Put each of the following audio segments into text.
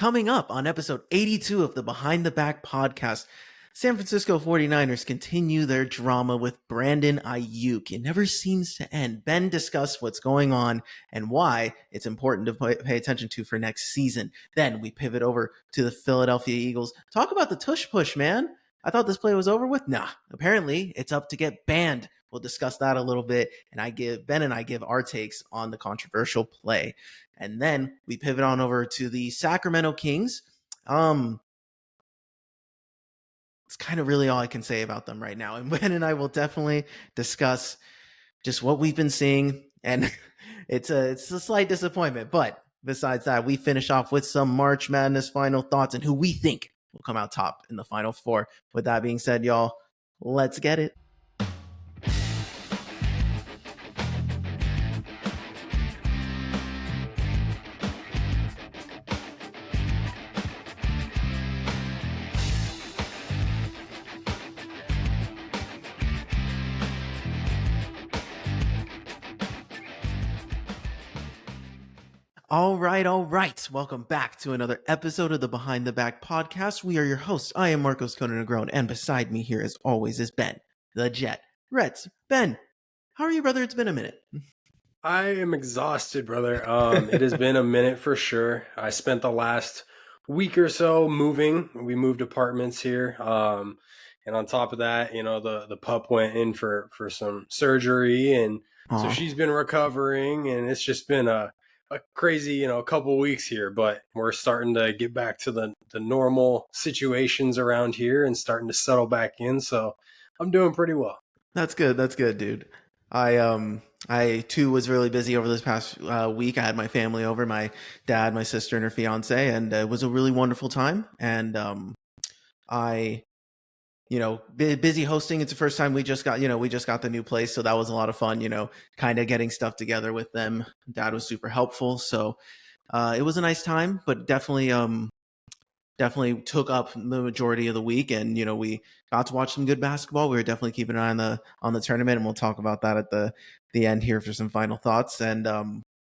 Coming up on episode 82 of the Behind the Back podcast, San Francisco 49ers continue their drama with Brandon Aiyuk. It never seems to end. Ben discussed what's going on and why it's important to pay attention to for next season. Then we pivot over to the Philadelphia Eagles. Talk about the Tush Push, man. I thought this play was over with. Nah, apparently it's up to get banned. We'll discuss that a little bit, and Ben and I give our takes on the controversial play. And then we pivot on over to the Sacramento Kings. It's kind of really all I can say about them right now. And Ben and I will definitely discuss just what we've been seeing. And it's a slight disappointment. But besides that, we finish off with some March Madness final thoughts and who we think will come out top in the Final Four. With that being said, y'all, let's get it. All right. Welcome back to another episode of the Behind the Back podcast. We are your hosts. I am Marcos Conan Negron, and beside me here, as always, is Ben, the Jet Reds. Ben, how are you, brother? It's been a minute. I am exhausted, brother. It has been a minute for sure. I spent the last week or so moving. We moved apartments here. And on top of that, the pup went in for some surgery, and so she's been recovering, and it's just been a crazy, couple weeks here, but we're starting to get back to the normal situations around here and starting to settle back in. So I'm doing pretty well. That's good, dude. I too was really busy over this past week. I had my family over, my dad, my sister, and her fiance, and it was a really wonderful time. And busy hosting. It's the first time we just got the new place. So that was a lot of fun, kind of getting stuff together with them. Dad was super helpful. So it was a nice time, but definitely took up the majority of the week. And, we got to watch some good basketball. We were definitely keeping an eye on the tournament, and we'll talk about that at the end here for some final thoughts. And,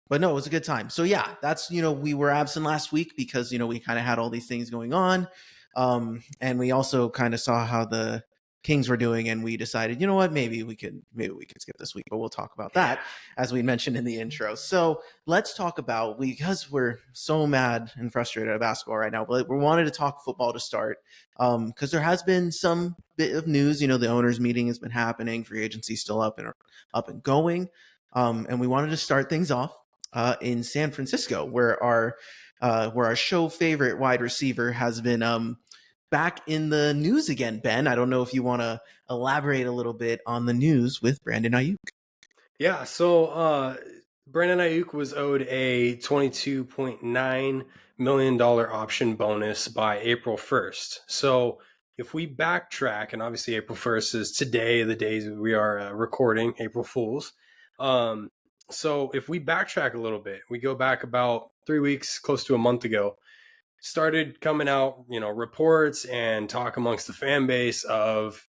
but no, it was a good time. So yeah, that's, we were absent last week because, we kind of had all these things going on. And we also kind of saw how the Kings were doing, and we decided, maybe we could skip this week, but we'll talk about that as we mentioned in the intro. So let's talk about, because we're so mad and frustrated at basketball right now, but we wanted to talk football to start, because there has been some bit of news. The owners meeting has been happening, free agency still up and going, and we wanted to start things off in San Francisco, where our show favorite wide receiver has been back in the news again. Ben, I don't know if you want to elaborate a little bit on the news with Brandon Aiyuk. Yeah, so Brandon Aiyuk was owed a $22.9 million option bonus by April 1st. So if we backtrack, and obviously April 1st is today, the days we are recording, April Fools. So if we backtrack a little bit, we go back about 3 weeks, close to a month ago, started coming out, reports and talk amongst the fan base of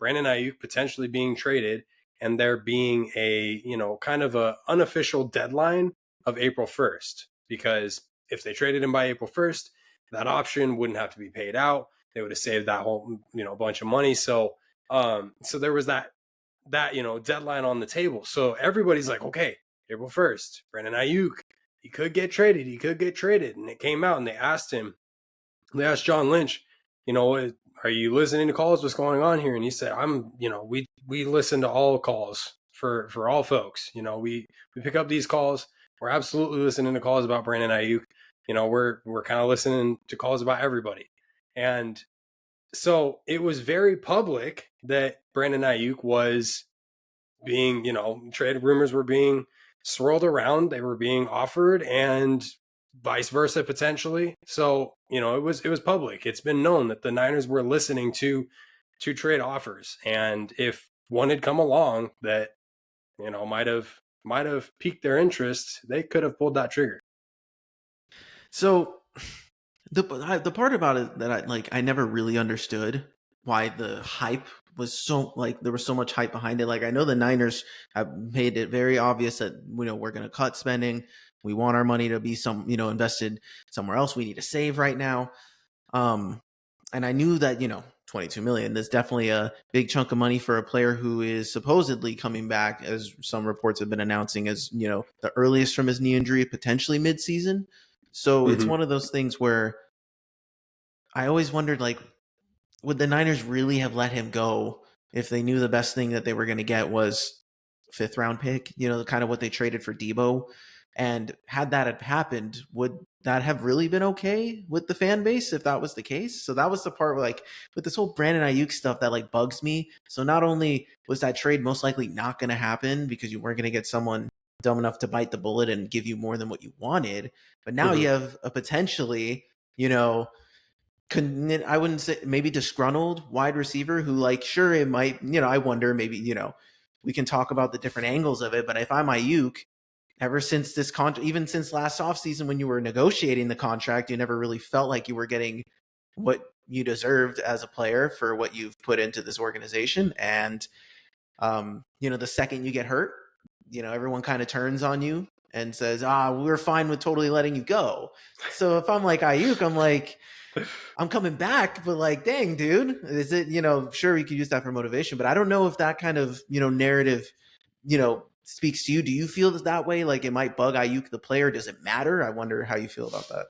Brandon Aiyuk potentially being traded, and there being a, kind of a unofficial deadline of April 1st, because if they traded him by April 1st, that option wouldn't have to be paid out. They would have saved that whole, bunch of money. So there was that, deadline on the table. So everybody's like, okay, April 1st, Brandon Aiyuk, he could get traded. And it came out, and they asked John Lynch, are you listening to calls? What's going on here? And he said, we listen to all calls for all folks. We pick up these calls. We're absolutely listening to calls about Brandon Aiyuk. We're kind of listening to calls about everybody. And so it was very public that Brandon Aiyuk was being, trade rumors were being swirled around. They were being offered, and vice versa potentially. So, it was public. It's been known that the Niners were listening to trade offers. And if one had come along that, might have piqued their interest, they could have pulled that trigger. So the part about it that I never really understood why the hype was so, there was so much hype behind it. I know the Niners have made it very obvious that, we're going to cut spending. We want our money to be invested somewhere else. We need to save right now. And I knew that, 22 million, there's definitely a big chunk of money for a player who is supposedly coming back, as some reports have been announcing, as, the earliest from his knee injury, potentially mid-season. So it's Mm-hmm. one of those things where I always wondered, like, would the Niners really have let him go if they knew the best thing that they were going to get was fifth round pick, kind of what they traded for Debo? And had that had happened, would that have really been okay with the fan base if that was the case? So that was the part where, like, with this whole Brandon Aiyuk stuff that like bugs me. So not only was that trade most likely not going to happen because you weren't going to get someone dumb enough to bite the bullet and give you more than what you wanted, but now Mm-hmm. you have a potentially, I wouldn't say, maybe disgruntled wide receiver who, like, sure, it might, I wonder, maybe, we can talk about the different angles of it, but if I'm Ayuk, ever since this contract, even since last offseason when you were negotiating the contract, you never really felt like you were getting what you deserved as a player for what you've put into this organization. And, the second you get hurt, everyone kind of turns on you and says, we're fine with totally letting you go. So if I'm like Ayuk, I'm like, I'm coming back, but like, dang, dude, is it, sure, we could use that for motivation, but I don't know if that kind of, narrative, speaks to you. Do you feel that way? Like, it might bug Ayuk, the player? Does it matter? I wonder how you feel about that.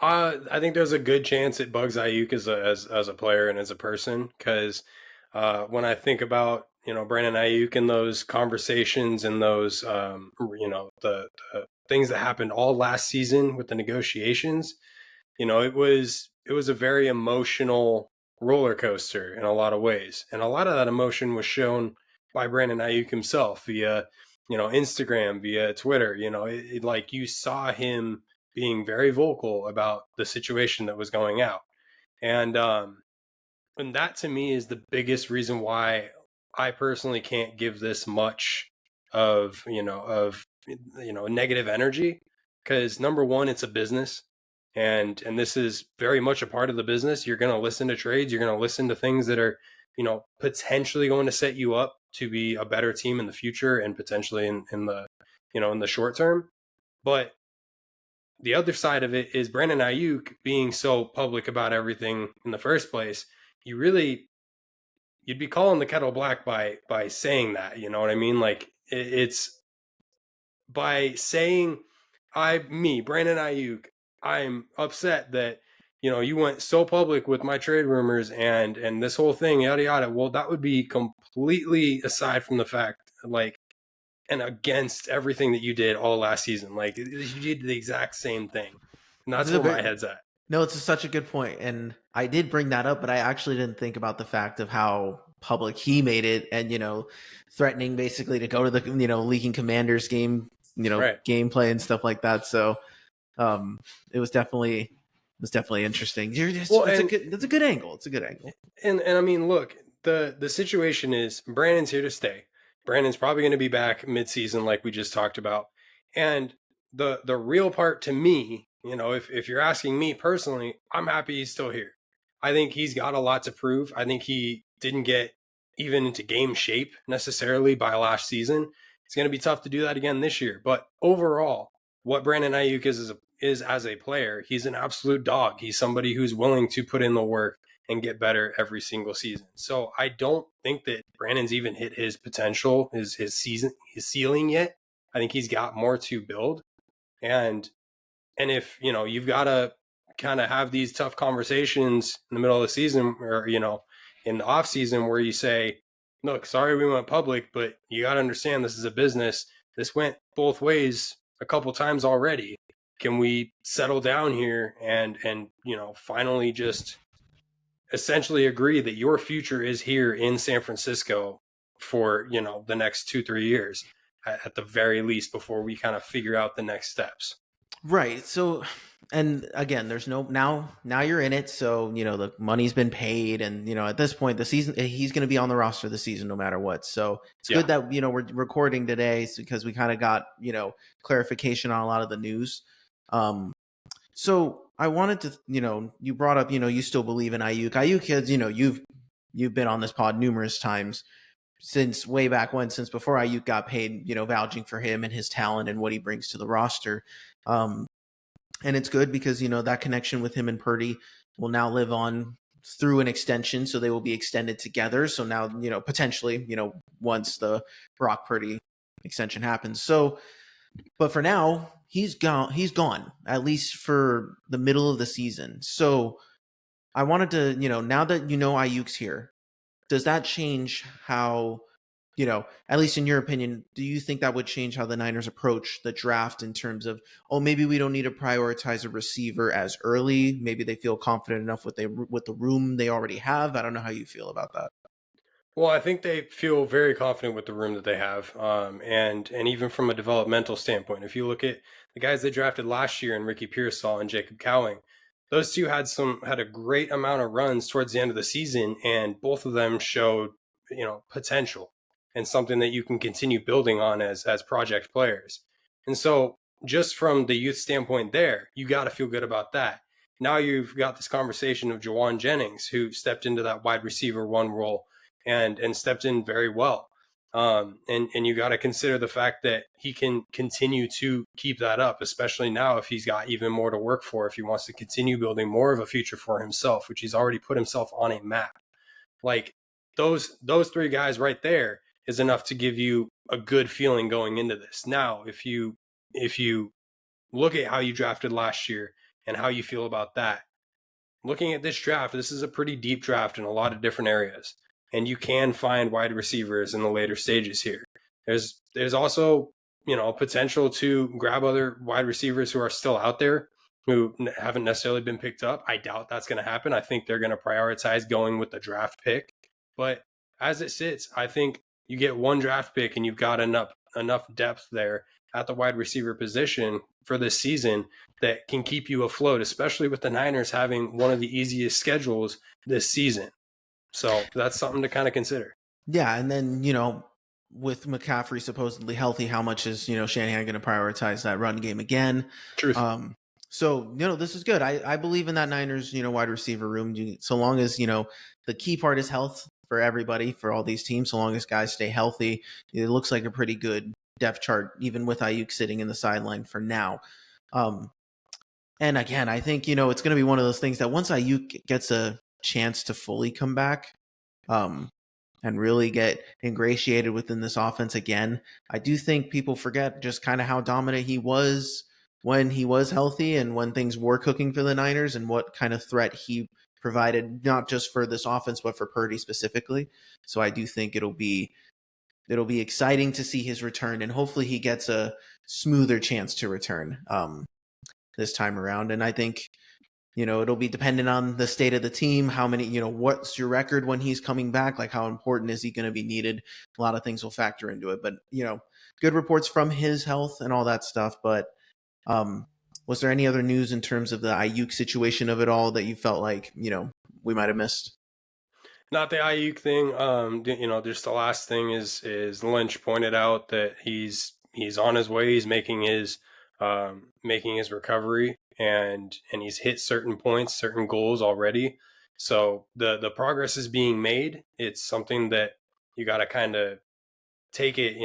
I think there's a good chance it bugs Ayuk as a player and as a person, because when I think about Brandon Ayuk and those conversations and those the things that happened all last season with the negotiations, it was a very emotional roller coaster in a lot of ways, and a lot of that emotion was shown by Brandon Ayuk himself via Instagram, via Twitter. Like, you saw him being very vocal about the situation that was going out, and that to me is the biggest reason why I personally can't give this much of negative energy, because number one, it's a business, and this is very much a part of the business. You're going to listen to trades, you're going to listen to things that are potentially going to set you up to be a better team in the future and potentially in the in the short term. But the other side of it is Brandon Ayuk being so public about everything in the first place. You'd be calling the kettle black by saying that. You know what I mean? Like, it's by saying, Brandon Ayuk, I'm upset that you went so public with my trade rumors and this whole thing, yada yada. Well, that would be completely aside from the fact, like, and against everything that you did all last season. Like, you did the exact same thing, and This that's is a where my very, head's at. no, it's such a good point. And I did bring that up, but I actually didn't think about the fact of how public he made it and, threatening basically to go to the, leaking Commanders game, Right. gameplay and stuff like that. So um, it was definitely interesting. Well, That's a good angle. It's a good angle. and I mean, look, the situation is Brandon's here to stay. Brandon's probably going to be back mid-season, like we just talked about. And the real part to me, if you're asking me personally, I'm happy he's still here. I think he's got a lot to prove. I think he didn't get even into game shape necessarily by last season. It's going to be tough to do that again this year. But overall, what Brandon Aiyuk is as a player, he's an absolute dog. He's somebody who's willing to put in the work and get better every single season. So I don't think that Brandon's even hit his potential, his ceiling yet. I think he's got more to build. And if you've got to kind of have these tough conversations in the middle of the season, or in the off season, where you say, look, sorry we went public, but you got to understand this is a business. This went both ways a couple times already. Can we settle down here and finally just essentially agree that your future is here in San Francisco for the next 2-3 years at the very least, before we kind of figure out the next steps. Right. So, and again, there's no, now you're in it. So, the money's been paid, and, at this point, the season, he's going to be on the roster this season no matter what. So it's Yeah. good that, we're recording today because we kind of got, clarification on a lot of the news. So I wanted to, you brought up, you still believe in Ayuk. Ayuk has, you've been on this pod numerous times. since way back when, since before Ayuk got paid, vouching for him and his talent and what he brings to the roster. Um, and it's good because, that connection with him and Purdy will now live on through an extension. So they will be extended together. So now, potentially, once the Brock Purdy extension happens. So, but for now, he's gone, at least for the middle of the season. So I wanted to, now that Ayuk's here, does that change how, at least in your opinion, do you think that would change how the Niners approach the draft in terms of, oh, maybe we don't need to prioritize a receiver as early. Maybe they feel confident enough with the room they already have. I don't know how you feel about that. Well, I think they feel very confident with the room that they have, and even from a developmental standpoint, if you look at the guys they drafted last year, and Ricky Pearsall and Jacob Cowing, those two had a great amount of runs towards the end of the season, and both of them showed potential and something that you can continue building on as project players. And so, just from the youth standpoint, there you got to feel good about that. Now you've got this conversation of Jawan Jennings, who stepped into that wide receiver one role and stepped in very well. And you got to consider the fact that he can continue to keep that up, especially now if he's got even more to work for, if he wants to continue building more of a future for himself, which he's already put himself on a map. Like those three guys right there is enough to give you a good feeling going into this. Now, if you look at how you drafted last year and how you feel about that, looking at this draft, this is a pretty deep draft in a lot of different areas. And you can find wide receivers in the later stages here. There's also, potential to grab other wide receivers who are still out there who haven't necessarily been picked up. I doubt that's going to happen. I think they're going to prioritize going with the draft pick. But as it sits, I think you get one draft pick and you've got enough depth there at the wide receiver position for this season that can keep you afloat, especially with the Niners having one of the easiest schedules this season. So that's something to kind of consider. Yeah, and then with McCaffrey supposedly healthy, how much is Shanahan going to prioritize that run game again? Truth. So this is good. I believe in that Niners wide receiver room. So long as the key part is health for everybody, for all these teams. So long as guys stay healthy, it looks like a pretty good depth chart, even with Ayuk sitting in the sideline for now. And again, I think it's going to be one of those things that once Ayuk gets a chance to fully come back, and really get ingratiated within this offense again, I do think people forget just kind of how dominant he was when he was healthy and when things were cooking for the Niners, and what kind of threat he provided, not just for this offense, but for Purdy specifically. So I do think it'll be exciting to see his return, and hopefully he gets a smoother chance to return this time around. And I think it'll be dependent on the state of the team, how many, what's your record when he's coming back, like how important is he going to be needed. A lot of things will factor into it, but good reports from his health and all that stuff. But was there any other news in terms of the Ayuk situation of it all that you felt like we might have missed? Not the Ayuk thing. Just the last thing is Lynch pointed out that he's on his way. He's making his recovery, and he's hit certain points, certain goals already. So the progress is being made. It's something that you got to kind of take it,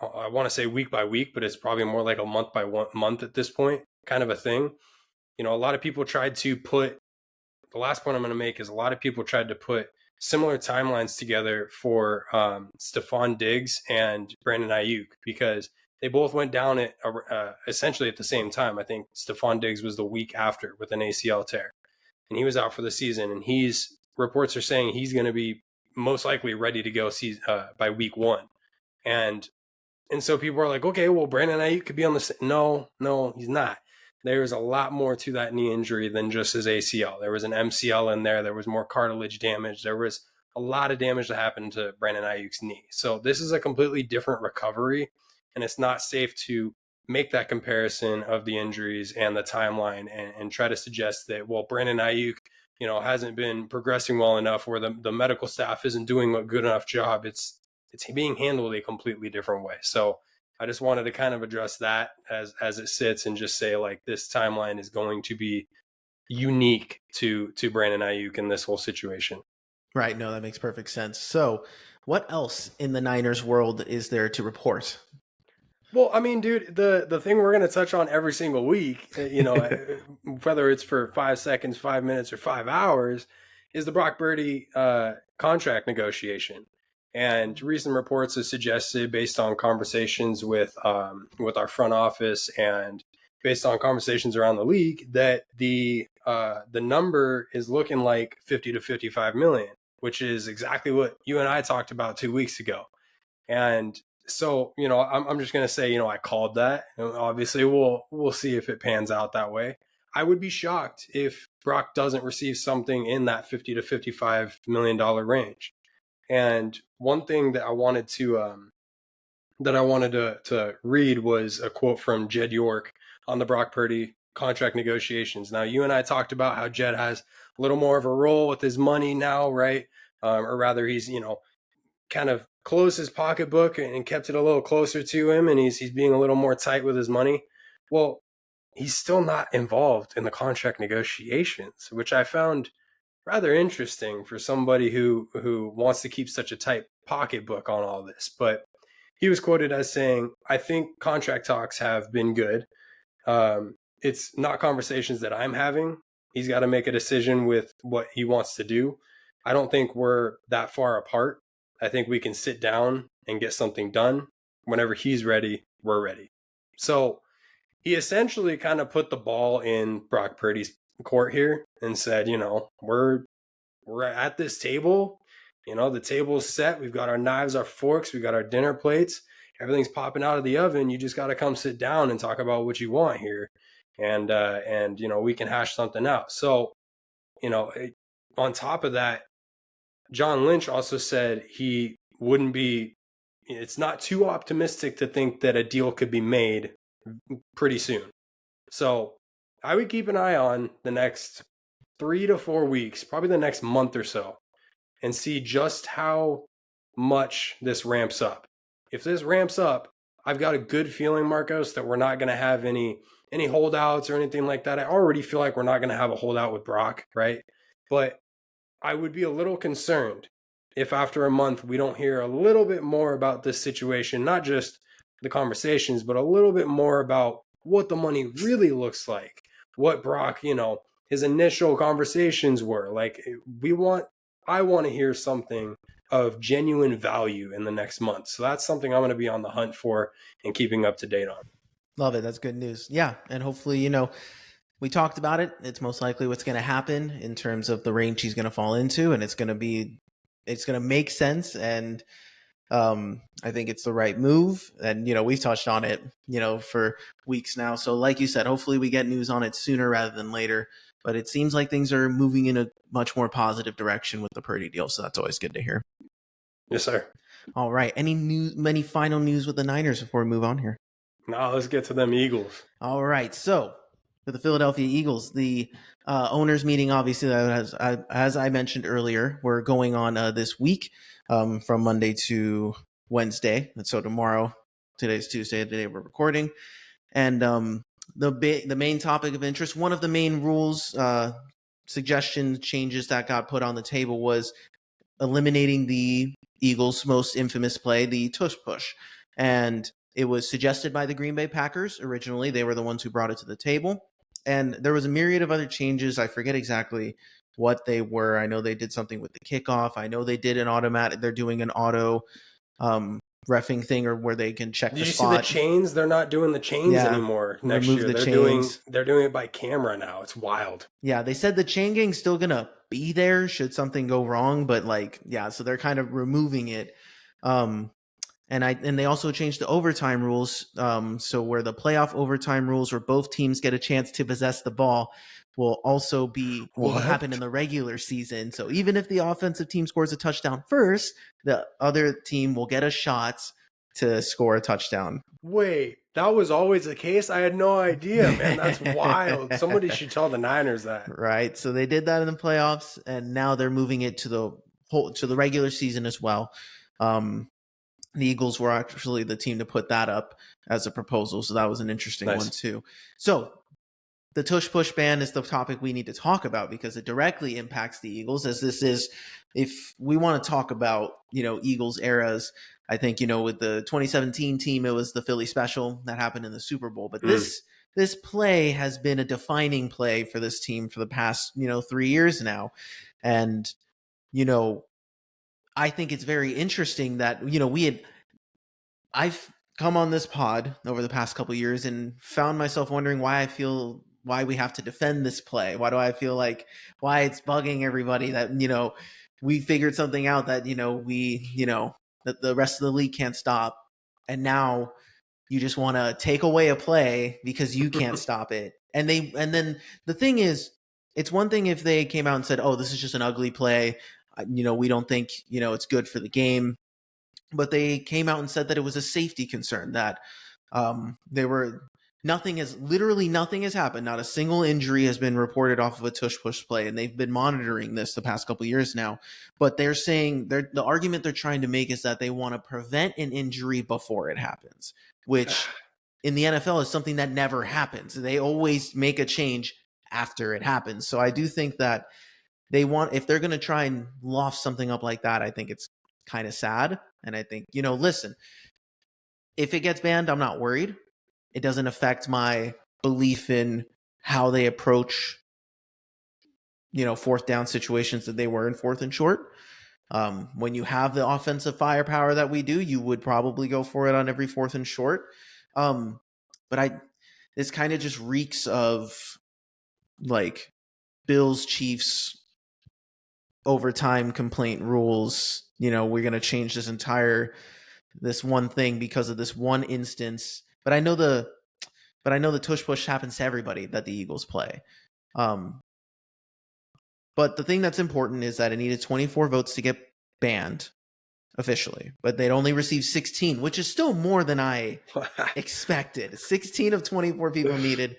I want to say week by week, but it's probably more like a month by month at this point, kind of a thing. A lot of people tried to put, the last point I'm going to make is a lot of people tried to put similar timelines together for Stephon Diggs and Brandon Aiyuk, because they both went down at essentially at the same time. I think Stephon Diggs was the week after with an ACL tear, and he was out for the season. And reports are saying he's going to be most likely ready to go by week 1. And so people are like, okay, well, Brandon Aiyuk could be on the no, he's not. There's a lot more to that knee injury than just his ACL. There was an MCL in there. There was more cartilage damage. There was a lot of damage that happened to Brandon Aiyuk's knee. So this is a completely different recovery, and it's not safe to make that comparison of the injuries and the timeline and try to suggest that, well, Brandon Aiyuk, hasn't been progressing well enough, or the medical staff isn't doing a good enough job. It's being handled a completely different way. So I just wanted to kind of address that as it sits, and just say, like, this timeline is going to be unique to Brandon Aiyuk in this whole situation. Right. No, that makes perfect sense. So What else in the Niners world is there to report? Well, I mean, dude, the thing we're going to touch on every single week, whether it's for 5 seconds, 5 minutes, or 5 hours, is the Brock Purdy contract negotiation. And recent reports have suggested, based on conversations with our front office and based on conversations around the league, that the number is looking like 50 to 55 million, which is exactly what you and I talked about 2 weeks ago. And so, I'm just going to say, I called that. And obviously, we'll see if it pans out that way. I would be shocked if Brock doesn't receive something in that 50 to $55 million range. And one thing that I wanted to read was a quote from Jed York on the Brock Purdy contract negotiations. Now, you and I talked about how Jed has a little more of a role with his money now, right? Or rather, he's kind of closed his pocketbook and kept it a little closer to him, and he's being a little more tight with his money. Well, he's still not involved in the contract negotiations, which I found rather interesting for somebody who wants to keep such a tight pocketbook on all this. But he was quoted as saying, "I think contract talks have been good. It's not conversations that I'm having. He's got to make a decision with what he wants to do. I don't think we're that far apart. I think we can sit down and get something done. Whenever he's ready, we're ready." So he essentially kind of put the ball in Brock Purdy's court here and said, we're at this table. The table's set. We've got our knives, our forks, we've got our dinner plates. Everything's popping out of the oven. You just got to come sit down and talk about what you want here. And we can hash something out. So, on top of that, John Lynch also said he wouldn't be, it's not too optimistic to think that a deal could be made pretty soon. So I would keep an eye on the next 3 to 4 weeks, probably the next month or so, and see just how much this ramps up. If this ramps up, I've got a good feeling, Marcos, that we're not going to have any holdouts or anything like that. I already feel like we're not going to have a holdout with Brock, right? But I would be a little concerned if after a month we don't hear a little bit more about this situation, not just the conversations, but a little bit more about what the money really looks like, what Brock, his initial conversations were. Like I want to hear something of genuine value in the next month. So that's something I'm going to be on the hunt for and keeping up to date on. Love it. That's good news. Yeah. And hopefully, we talked about it. It's most likely what's going to happen in terms of the range he's going to fall into. And it's going to make sense. And I think it's the right move. And, we've touched on it, for weeks now. So like you said, hopefully we get news on it sooner rather than later. But it seems like things are moving in a much more positive direction with the Purdy deal. So that's always good to hear. Yes, sir. All right. Any final news with the Niners before we move on here? Now let's get to them Eagles. All right. So for the Philadelphia Eagles, the owners meeting, obviously, as I mentioned earlier, we're going on this week from Monday to Wednesday. And so tomorrow, today's Tuesday, the day we're recording. And the main topic of interest, one of the main rules, suggestions, changes that got put on the table was eliminating the Eagles' most infamous play, the Tush Push. And it was suggested by the Green Bay Packers originally. They were the ones who brought it to the table. And there was a myriad of other changes. I forget exactly what they were. I know they did something with the kickoff. I know they did they're doing an auto reffing thing, or where they can check the spot. Did you see the chains? They're not doing the chains anymore next year. They're doing it by camera now. It's wild. Yeah, they said the chain gang's still gonna be there should something go wrong, but so they're kind of removing it. And they also changed the overtime rules. So where the playoff overtime rules, where both teams get a chance to possess the ball, will also will happen in the regular season. So even if the offensive team scores a touchdown first, the other team will get a shot to score a touchdown. Wait, that was always the case? I had no idea, man. That's wild. Somebody should tell the Niners that. Right. So they did that in the playoffs, and now they're moving it to the regular season as well. The Eagles were actually the team to put that up as a proposal. So that was an interesting one too. So the Tush Push Ban is the topic we need to talk about because it directly impacts the Eagles. As this is, if we want to talk about Eagles eras, I think with the 2017 team, it was the Philly Special that happened in the Super Bowl. But this play has been a defining play for this team for the past 3 years now, and I think it's very interesting that I've come on this pod over the past couple of years and found myself wondering why we have to defend this play. Why do I feel like why it's bugging everybody that we figured something out that that the rest of the league can't stop, and now you just want to take away a play because you can't stop it. And then the thing is, it's one thing if they came out and said, "Oh, this is just an ugly play. We don't think it's good for the game." But they came out and said that it was a safety concern, that nothing has happened. Not a single injury has been reported off of a tush push play, and they've been monitoring this the past couple of years now. But they're saying the argument they're trying to make is that they want to prevent an injury before it happens, which in the NFL is something that never happens. They always make a change after it happens. So I do think that if they're going to try and loft something up like that, I think it's kind of sad. And I think, listen, if it gets banned, I'm not worried. It doesn't affect my belief in how they approach, fourth down situations that they were in fourth and short. When you have the offensive firepower that we do, you would probably go for it on every fourth and short. But this kind of just reeks of like Bills, Chiefs, overtime complaint rules. We're going to change this one thing because of this one instance. But I know the tush push happens to everybody that the Eagles play. But the thing that's important is that it needed 24 votes to get banned officially, but they'd only received 16, which is still more than I expected. 16 of 24 people needed.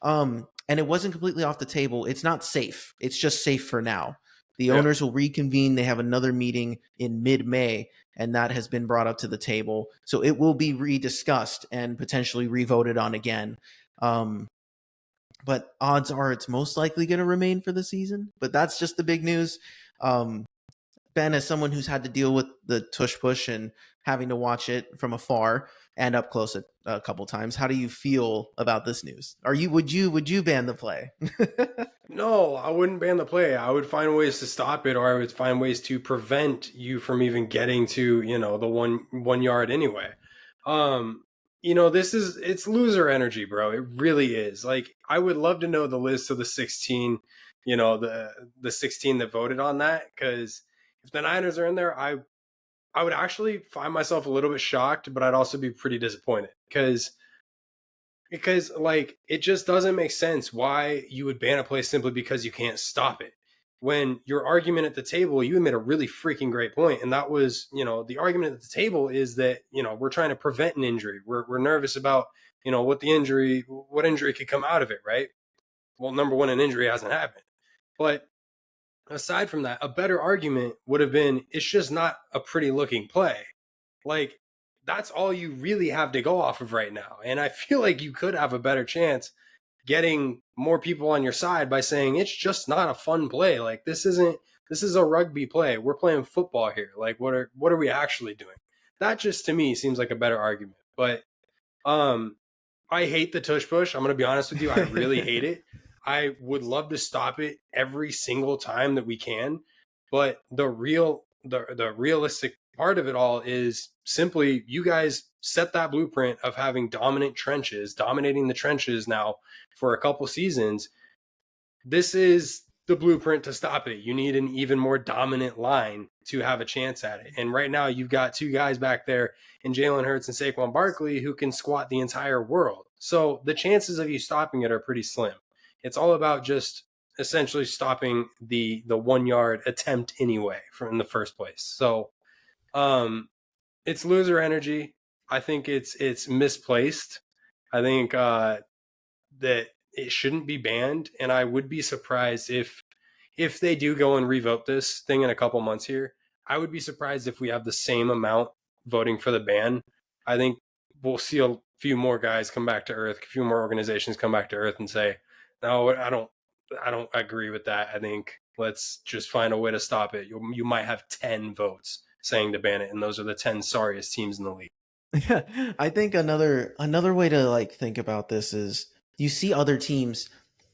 And it wasn't completely off the table. It's not safe. It's just safe for now. The owners will reconvene. They have another meeting in mid-May, and that has been brought up to the table. So it will be rediscussed and potentially revoted on again. But odds are it's most likely going to remain for the season. But that's just the big news. Ben, as someone who's had to deal with the tush push and having to watch it from afar and up close a couple times, how do you feel about this news? Would you ban the play? No, I wouldn't ban the play. I would find ways to stop it, or I would find ways to prevent you from even getting to, the 1 yard anyway. It's loser energy, bro. It really is. Like, I would love to know the list of the 16, the 16 that voted on that, because if the Niners are in there, I would actually find myself a little bit shocked, but I'd also be pretty disappointed because like, it just doesn't make sense why you would ban a play simply because you can't stop it. When your argument at the table, you made a really freaking great point. And that was, the argument at the table is that, we're trying to prevent an injury. We're nervous about, what injury could come out of it, right? Well, number one, an injury hasn't happened. But aside from that, a better argument would have been, it's just not a pretty looking play. Like, that's all you really have to go off of right now. And I feel like you could have a better chance getting more people on your side by saying it's just not a fun play. Like, this is a rugby play. We're playing football here. Like, what are we actually doing? That just, to me, seems like a better argument. But I hate the tush push. I'm going to be honest with you. I really hate it. I would love to stop it every single time that we can. But the realistic part of it all is simply, you guys set that blueprint of having dominating the trenches now for a couple seasons. This is the blueprint to stop it. You need an even more dominant line to have a chance at it. And right now you've got two guys back there in Jalen Hurts and Saquon Barkley who can squat the entire world. So the chances of you stopping it are pretty slim. It's all about just essentially stopping the 1 yard attempt anyway in the first place. So it's loser energy. I think it's misplaced. I think that it shouldn't be banned, and I would be surprised if they do go and revote this thing in a couple months here. I would be surprised if we have the same amount voting for the ban. I think we'll see a few more guys come back to earth, a few more organizations come back to earth and say, No, I don't agree with that. I think let's just find a way to stop it. You might have 10 votes saying to ban it, and those are the 10 sorriest teams in the league. Yeah, I think another way to like think about this is you see other teams.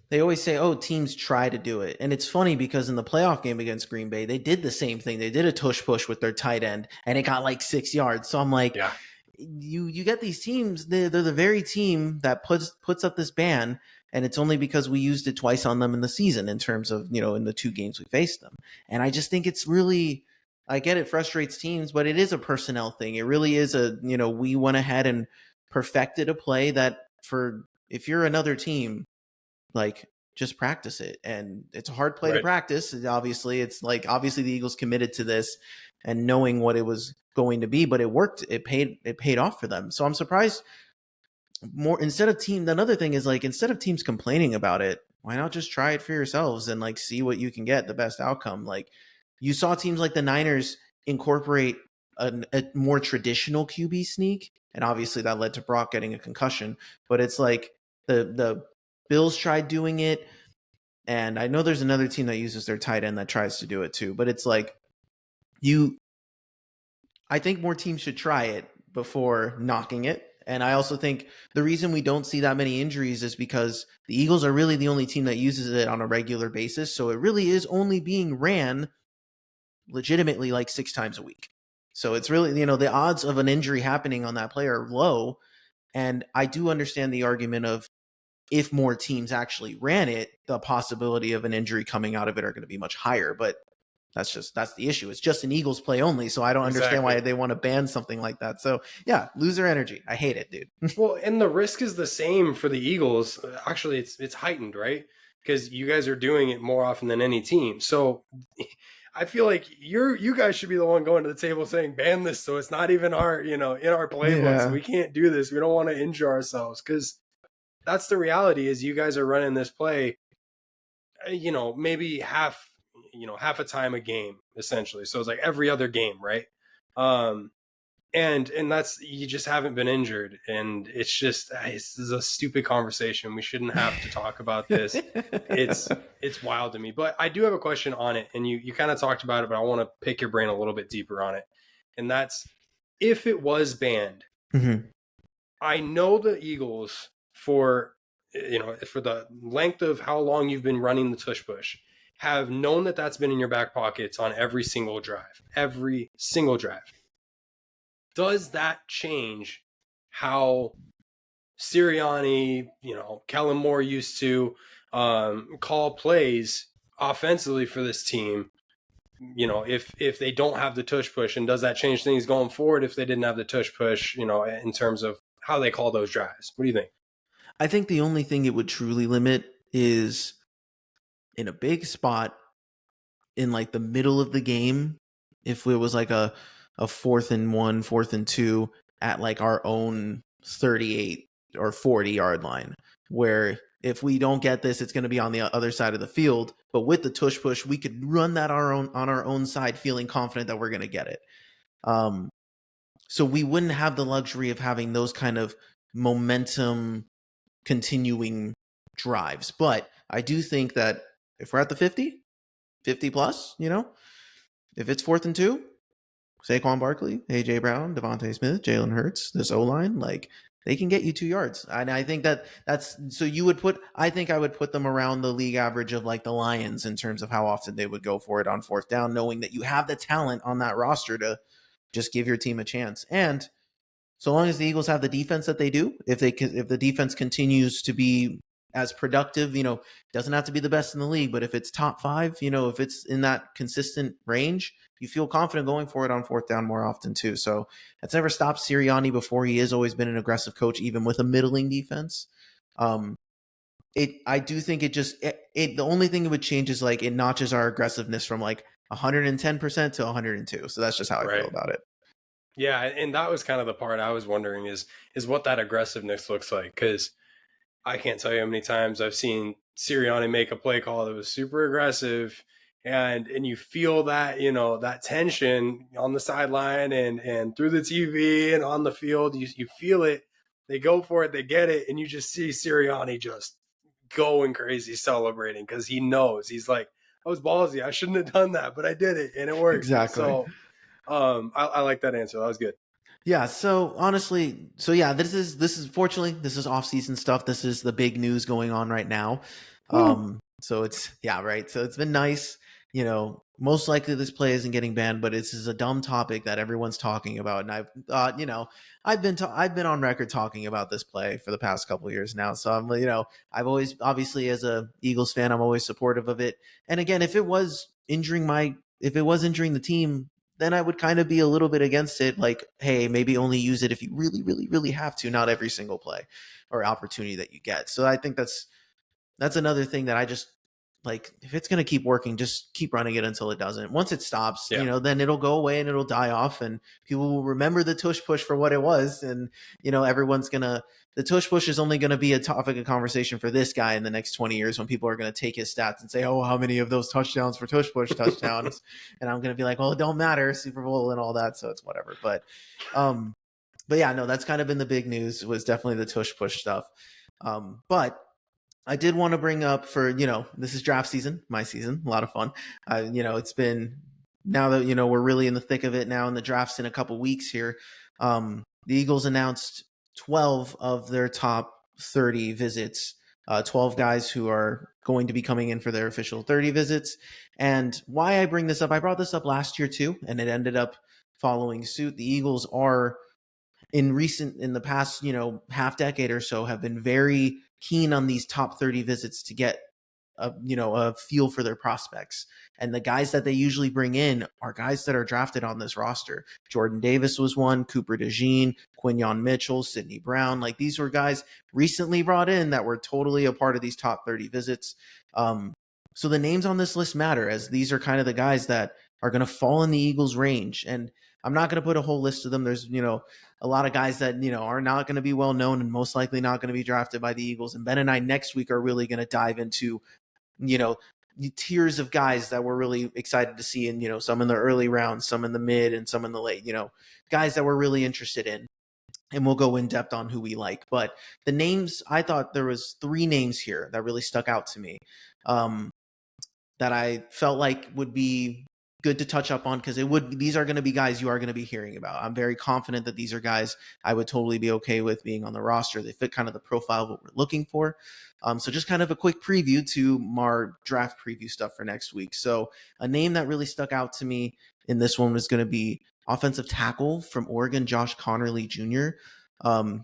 They always say, "Oh, teams try to do it," and it's funny because in the playoff game against Green Bay, they did the same thing. They did a tush push with their tight end, and it got like 6 yards. So I'm like, Yeah, you get these teams. They're the very team that puts up this ban, and it's only because we used it twice on them in the season in terms of in the 2 games we faced them. And I just think it's really, I get it frustrates teams, but it is a personnel thing. It really is we went ahead and perfected a play that for if you're another team, like just practice it. And it's a hard play to right. practice. Obviously, it's like obviously the Eagles committed to this and knowing what it was going to be, but it worked. It paid off for them. So I'm surprised more instead of team. Another thing is like instead of teams complaining about it, why not just try it for yourselves and like see what you can get the best outcome? Like you saw teams like the Niners incorporate a more traditional QB sneak, and obviously that led to Brock getting a concussion. But it's like the Bills tried doing it, and I know there's another team that uses their tight end that tries to do it too. But it's like you I think more teams should try it before knocking it. And I also think the reason we don't see that many injuries is because the Eagles are really the only team that uses it on a regular basis. So it really is only being ran legitimately like 6 times a week. So it's really, the odds of an injury happening on that play are low. And I do understand the argument of if more teams actually ran it, the possibility of an injury coming out of it are going to be much higher. But that's the issue. It's just an Eagles play only, so I don't understand why Exactly. they want to ban something like that. So yeah, loser energy. I hate it, dude. Well, and the risk is the same for the Eagles. Actually, it's heightened, right? Because you guys are doing it more often than any team. So I feel like you guys should be the one going to the table saying ban this, so it's not even our in our playbooks. Yeah. We can't do this. We don't want to injure ourselves because that's the reality. Is you guys are running this play, maybe half a time a game essentially. So it's like every other game, right? Um, and that's you just haven't been injured, and this is a stupid conversation. We shouldn't have to talk about this. It's wild to me. But I do have a question on it, and you kind of talked about it, but I want to pick your brain a little bit deeper on it. And that's if it was banned. Mhm. I know the Eagles for the length of how long you've been running the tush push have known that that's been in your back pockets on every single drive. Every single drive. Does that change how Sirianni, Kellen Moore used to call plays offensively for this team? If they don't have the tush push, and does that change things going forward if they didn't have the tush push? In terms of how they call those drives. What do you think? I think the only thing it would truly limit is in a big spot in like the middle of the game. If it was like a 4th and 1, 4th and 2 at like our own 38 or 40 yard line, where if we don't get this, it's going to be on the other side of the field. But with the tush push, we could run that on our own side, feeling confident that we're going to get it. Um, so we wouldn't have the luxury of having those kind of momentum continuing drives. But I do think that if we're at the 50 plus, if it's 4th and 2, Saquon Barkley, AJ Brown, Devontae Smith, Jalen Hurts, this O line, like they can get you 2 yards. And I think that's so you would put. I think I would put them around the league average of like the Lions in terms of how often they would go for it on 4th down, knowing that you have the talent on that roster to just give your team a chance. And so long as the Eagles have the defense that they do, if the defense continues to be as productive, doesn't have to be the best in the league, but if it's top 5, if it's in that consistent range, you feel confident going for it on 4th down more often too. So that's never stopped Sirianni before. He has always been an aggressive coach, even with a middling defense. I do think the only thing it would change is like it notches our aggressiveness from like 110% to 102. So that's just how I feel Right. about it. Yeah, and that was kind of the part I was wondering is what that aggressiveness looks like, because I can't tell you how many times I've seen Sirianni make a play call that was super aggressive, and you feel that that tension on the sideline and through the TV and on the field. You feel it. They go for it, they get it, and you just see Sirianni just going crazy celebrating because he knows he's like, I was ballsy. I shouldn't have done that, but I did it and it worked. Exactly. So I like that answer. That was good. Yeah, so honestly, so yeah, this is fortunately this is off-season stuff. This is the big news going on right now. Woo. So it's yeah, right. So it's been nice, most likely this play isn't getting banned, but this is a dumb topic that everyone's talking about. And I've thought, I've been on record talking about this play for the past couple of years now. So I've always obviously as a Eagles fan, I'm always supportive of it. And again, if it was injuring the team, then I would kind of be a little bit against it. Like, hey, maybe only use it if you really, really, really have to, not every single play or opportunity that you get. So I think that's another thing that I just like. If it's going to keep working, just keep running it until it doesn't. Once it stops, Yeah. then it'll go away and it'll die off, and people will remember the tush push for what it was. And everyone's gonna the tush push is only going to be a topic of conversation for this guy in the next 20 years when people are going to take his stats and say, oh, how many of those touchdowns for tush push touchdowns? And I'm going to be like, well, it don't matter, Super Bowl and all that, so it's whatever. But yeah, no, that's kind of been the big news, was definitely the tush push stuff. But I did want to bring up for, this is draft season, my season, a lot of fun. It's been, now that, we're really in the thick of it now, and the draft's in a couple weeks here. The Eagles announced 12 of their top 30 visits, 12 guys who are going to be coming in for their official 30 visits. And why I bring this up, I brought this up last year too, and it ended up following suit. The Eagles are in the past, half decade or so, have been very keen on these top 30 visits to get a feel for their prospects. And the guys that they usually bring in are guys that are drafted on this roster. Jordan Davis was one, Cooper DeJean, Quinyon Mitchell, Sidney Brown. Like, these were guys recently brought in that were totally a part of these top 30 visits. So the names on this list matter, as these are kind of the guys that are going to fall in the Eagles range. And I'm not going to put a whole list of them. There's, a lot of guys that, are not going to be well known and most likely not going to be drafted by the Eagles. And Ben and I next week are really going to dive into, tiers of guys that we're really excited to see. And, some in the early rounds, some in the mid, and some in the late, guys that we're really interested in. And we'll go in depth on who we like. But the names, I thought there was 3 names here that really stuck out to me. That I felt like would be good to touch up on, because these are going to be guys you are going to be hearing about. I'm very confident that these are guys I would totally be okay with being on the roster. They fit kind of the profile of what we're looking for. So just kind of a quick preview to our draft preview stuff for next week. So a name that really stuck out to me in this one was going to be offensive tackle from Oregon, Josh Connerly Jr.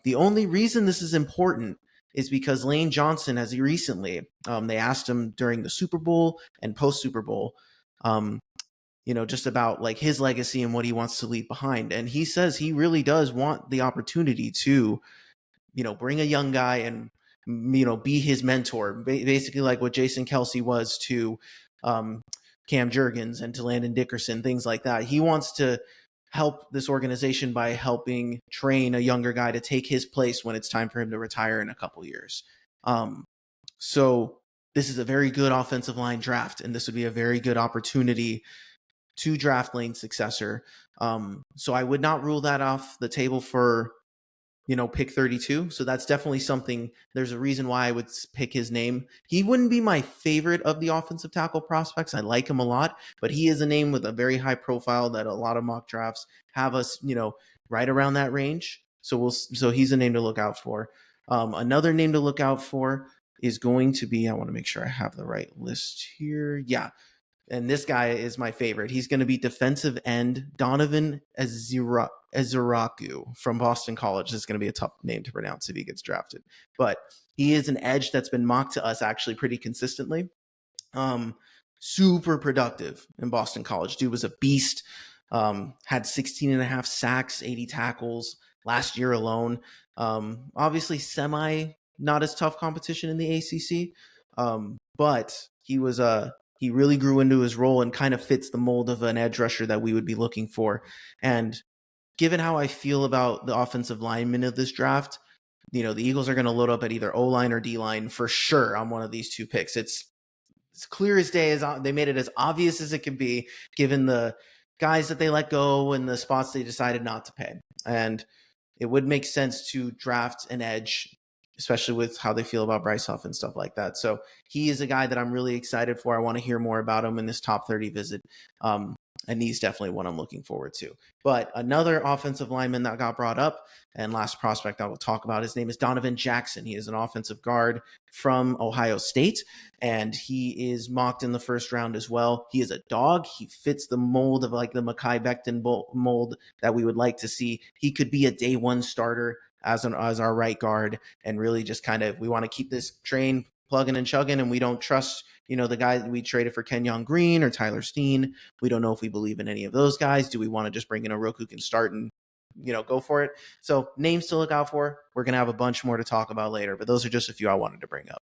The only reason this is important is because Lane Johnson has recently, they asked him during the Super Bowl and post Super Bowl, just about like his legacy and what he wants to leave behind. And he says he really does want the opportunity to, bring a young guy and, be his mentor, basically like what Jason Kelsey was to Cam Jurgens and to Landon Dickerson, things like that. He wants to help this organization by helping train a younger guy to take his place when it's time for him to retire in a couple years. So this is a very good offensive line draft, and this would be a very good opportunity to draft Lane's successor. So I would not rule that off the table for, pick 32. So that's definitely something. There's a reason why I would pick his name. He wouldn't be my favorite of the offensive tackle prospects. I like him a lot, but he is a name with a very high profile that a lot of mock drafts have us, right around that range. So he's a name to look out for. Another name to look out for is going to be, I want to make sure I have the right list here. Yeah. And this guy is my favorite. He's going to be defensive end Donovan Eziraku from Boston College. This is going to be a tough name to pronounce if he gets drafted. But he is an edge that's been mocked to us actually pretty consistently. Super productive in Boston College. Dude was a beast. Had 16 and a half sacks, 80 tackles last year alone. Obviously not as tough competition in the ACC. But he really grew into his role and kind of fits the mold of an edge rusher that we would be looking for. And given how I feel about the offensive linemen of this draft, the Eagles are going to load up at either O-line or D-line for sure on one of these 2 picks. It's clear as day. They made it as obvious as it can be, given the guys that they let go and the spots they decided not to pay. And it would make sense to draft an edge especially with how they feel about Bryce Huff and stuff like that. So he is a guy that I'm really excited for. I want to hear more about him in this top 30 visit. And he's definitely one I'm looking forward to. But another offensive lineman that got brought up, and last prospect I will talk about, his name is Donovan Jackson. He is an offensive guard from Ohio State, and he is mocked in the first round as well. He is a dog. He fits the mold of like the Mekhi Becton mold that we would like to see. He could be a day one starter as our right guard, and really just kind of, we want to keep this train plugging and chugging, and we don't trust, the guy that we traded for Kenyon Green or Tyler Steen. We don't know if we believe in any of those guys. Do we want to just bring in a rook who can start and, go for it? So names to look out for. We're going to have a bunch more to talk about later, but those are just a few I wanted to bring up.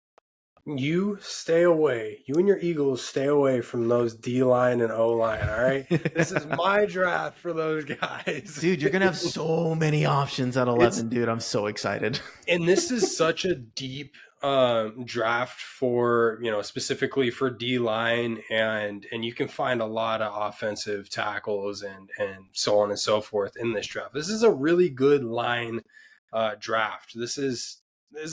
You stay away. You and your Eagles stay away from those D-line and O-line, all right? This is my draft for those guys. Dude, you're going to have so many options at 11, dude. I'm so excited. And this is such a deep draft for, specifically for D-line, and you can find a lot of offensive tackles and so on and so forth in this draft. This is a really good line draft. This is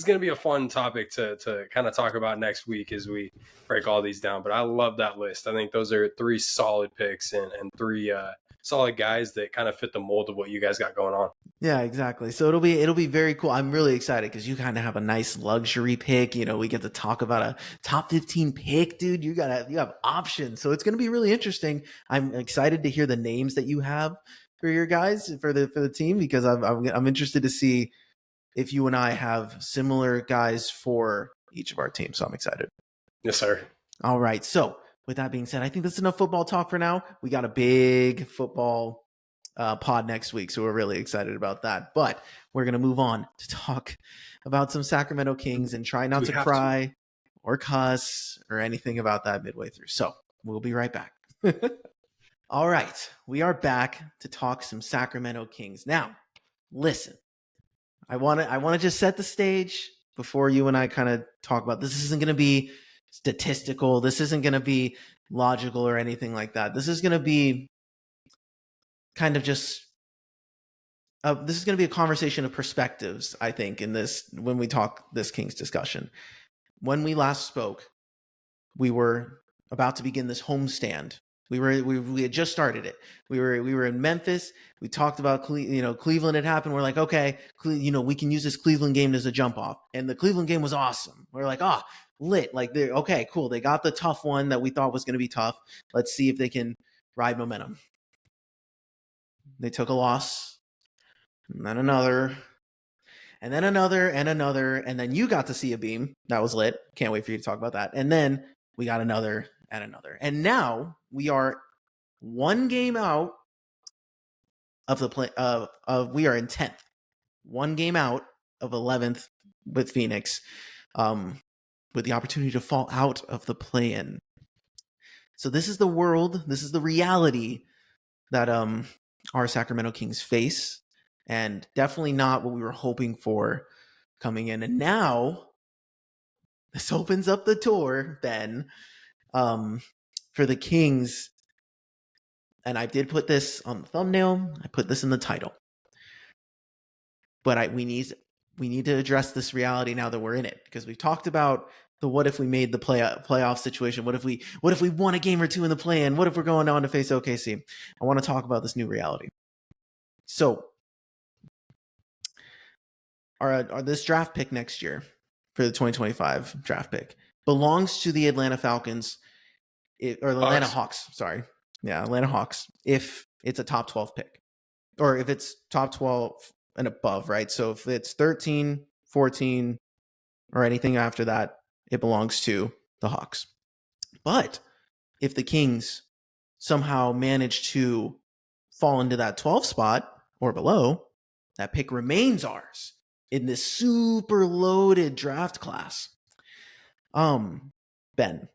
going to be a fun topic to kind of talk about next week as we break all these down. But I love that list. I think those are 3 solid picks and 3 solid guys that kind of fit the mold of what you guys got going on. Yeah, exactly. So it'll be very cool. I'm really excited because you kind of have a nice luxury pick. We get to talk about a top 15 pick, dude. You have options. So it's going to be really interesting. I'm excited to hear the names that you have for your guys for the team, because I'm interested to see if you and I have similar guys for each of our teams. So I'm excited. Yes, sir. All right. So with that being said, I think that's enough football talk for now. We got a big football pod next week, so we're really excited about that. But we're going to move on to talk about some Sacramento Kings and try not to cry or cuss or anything about that midway through. So we'll be right back. All right. We are back to talk some Sacramento Kings. Now, listen. I want to just set the stage before you and I kind of talk about this. This isn't going to be statistical. This isn't going to be logical or anything like that. This is going to be kind of just this is going to be a conversation of perspectives, I think, in this, when we talk this Kings discussion. When we last spoke, we were about to begin this homestand. We had just started it. We were in Memphis. We talked about Cleveland had happened. We're like, okay, we can use this Cleveland game as a jump off, and the Cleveland game was awesome. We're like, lit. Like, they're okay, cool. They got the tough one that we thought was going to be tough. Let's see if they can ride momentum. They took a loss, and then another, and then another, and another, and then you got to see a beam that was lit. Can't wait for you to talk about that. And then we got another and another, and now we are one game out of the play. We are in 10th, one game out of 11th with Phoenix, with the opportunity to fall out of the play-in. So this is the world. This is the reality that our Sacramento Kings face, and definitely not what we were hoping for coming in. And now this opens up the door, Ben, for the Kings. And I did put this on the thumbnail. I put this in the title. But we need to address this reality now that we're in it, because we've talked about the what if we made the playoff situation. What if we won a game or two in the play-in? What if we're going on to face OKC? I want to talk about this new reality. So, this draft pick next year for the 2025 draft pick belongs to the Atlanta Falcons, or the Atlanta Hawks. Sorry. Yeah, Atlanta Hawks. If it's a top 12 pick, or if it's top 12 and above, right? So if it's 13, 14, or anything after that, it belongs to the Hawks. But if the Kings somehow manage to fall into that 12 spot or below, that pick remains ours in this super loaded draft class. Ben,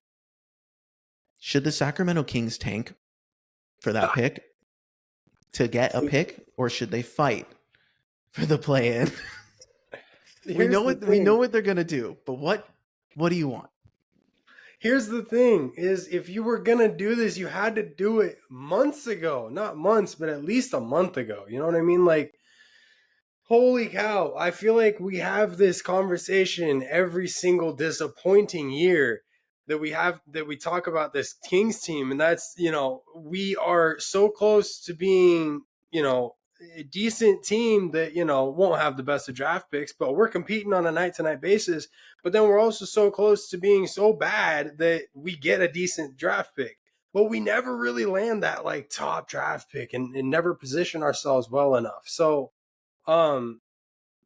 should the Sacramento Kings tank for that pick to get a pick, or should they fight for the play-in? we know what they're gonna do, but what do you want? Here's the thing: is if you were gonna do this, you had to do it months ago. Not months, but at least a month ago. You know what I mean? Like, Holy cow. I feel like we have this conversation every single disappointing year that we talk about this Kings team. And that's, we are so close to being, a decent team that, won't have the best of draft picks, but we're competing on a night to night basis. But then we're also so close to being so bad that we get a decent draft pick. But we never really land that like top draft pick and never position ourselves well enough. So, um,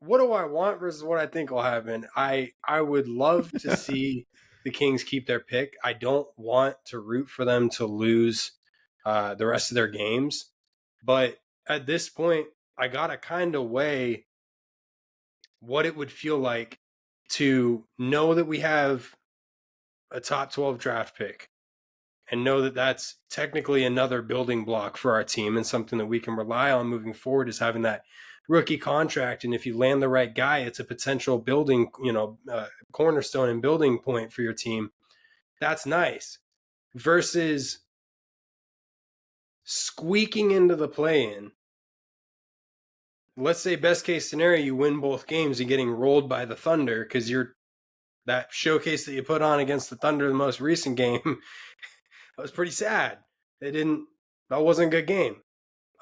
what do I want versus what I think will happen? I would love to see the Kings keep their pick. I don't want to root for them to lose the rest of their games, but at this point, I gotta kind of weigh what it would feel like to know that we have a top 12 draft pick and know that that's technically another building block for our team and something that we can rely on moving forward is having that rookie contract. And if you land the right guy, it's a potential building, cornerstone and building point for your team. That's nice. Versus squeaking into the play-in. Let's say best case scenario, you win both games and getting rolled by the Thunder because you're that showcase that you put on against the Thunder the most recent game. That was pretty sad. That wasn't a good game.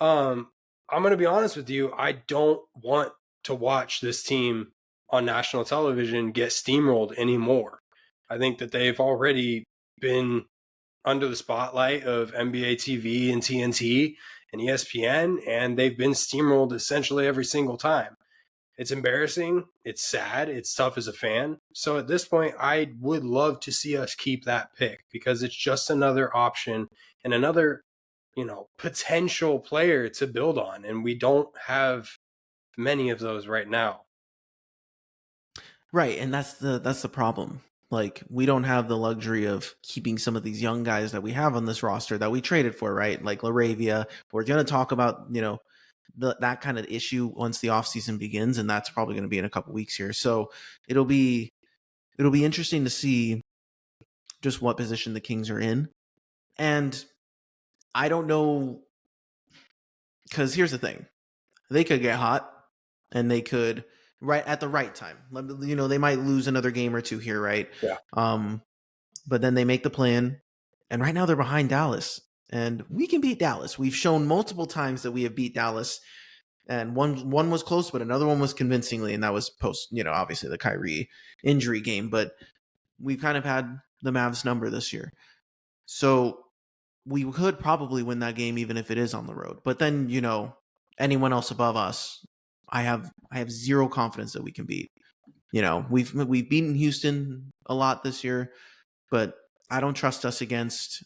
I'm going to be honest with you. I don't want to watch this team on national television get steamrolled anymore. I think that they've already been under the spotlight of NBA TV and TNT and ESPN, and they've been steamrolled essentially every single time. It's embarrassing. It's sad. It's tough as a fan. So at this point, I would love to see us keep that pick because it's just another option and another, potential player to build on. And we don't have many of those right now. Right, and that's the problem. Like, we don't have the luxury of keeping some of these young guys that we have on this roster that we traded for, right? Like Laravia. We're going to talk about, that kind of issue once the offseason begins, and that's probably going to be in a couple weeks here. So it'll be interesting to see just what position the Kings are in. And I don't know, because here's the thing. They could get hot, and they could right at the right time. They might lose another game or two here, right? Yeah. But then they make the plan, and right now they're behind Dallas, and we can beat Dallas. We've shown multiple times that we have beat Dallas, and one was close, but another one was convincingly, and that was post, obviously the Kyrie injury game. But we've kind of had the Mavs number this year, so we could probably win that game even if it is on the road. But then, anyone else above us, I have zero confidence that we can beat. We've beaten Houston a lot this year, but I don't trust us against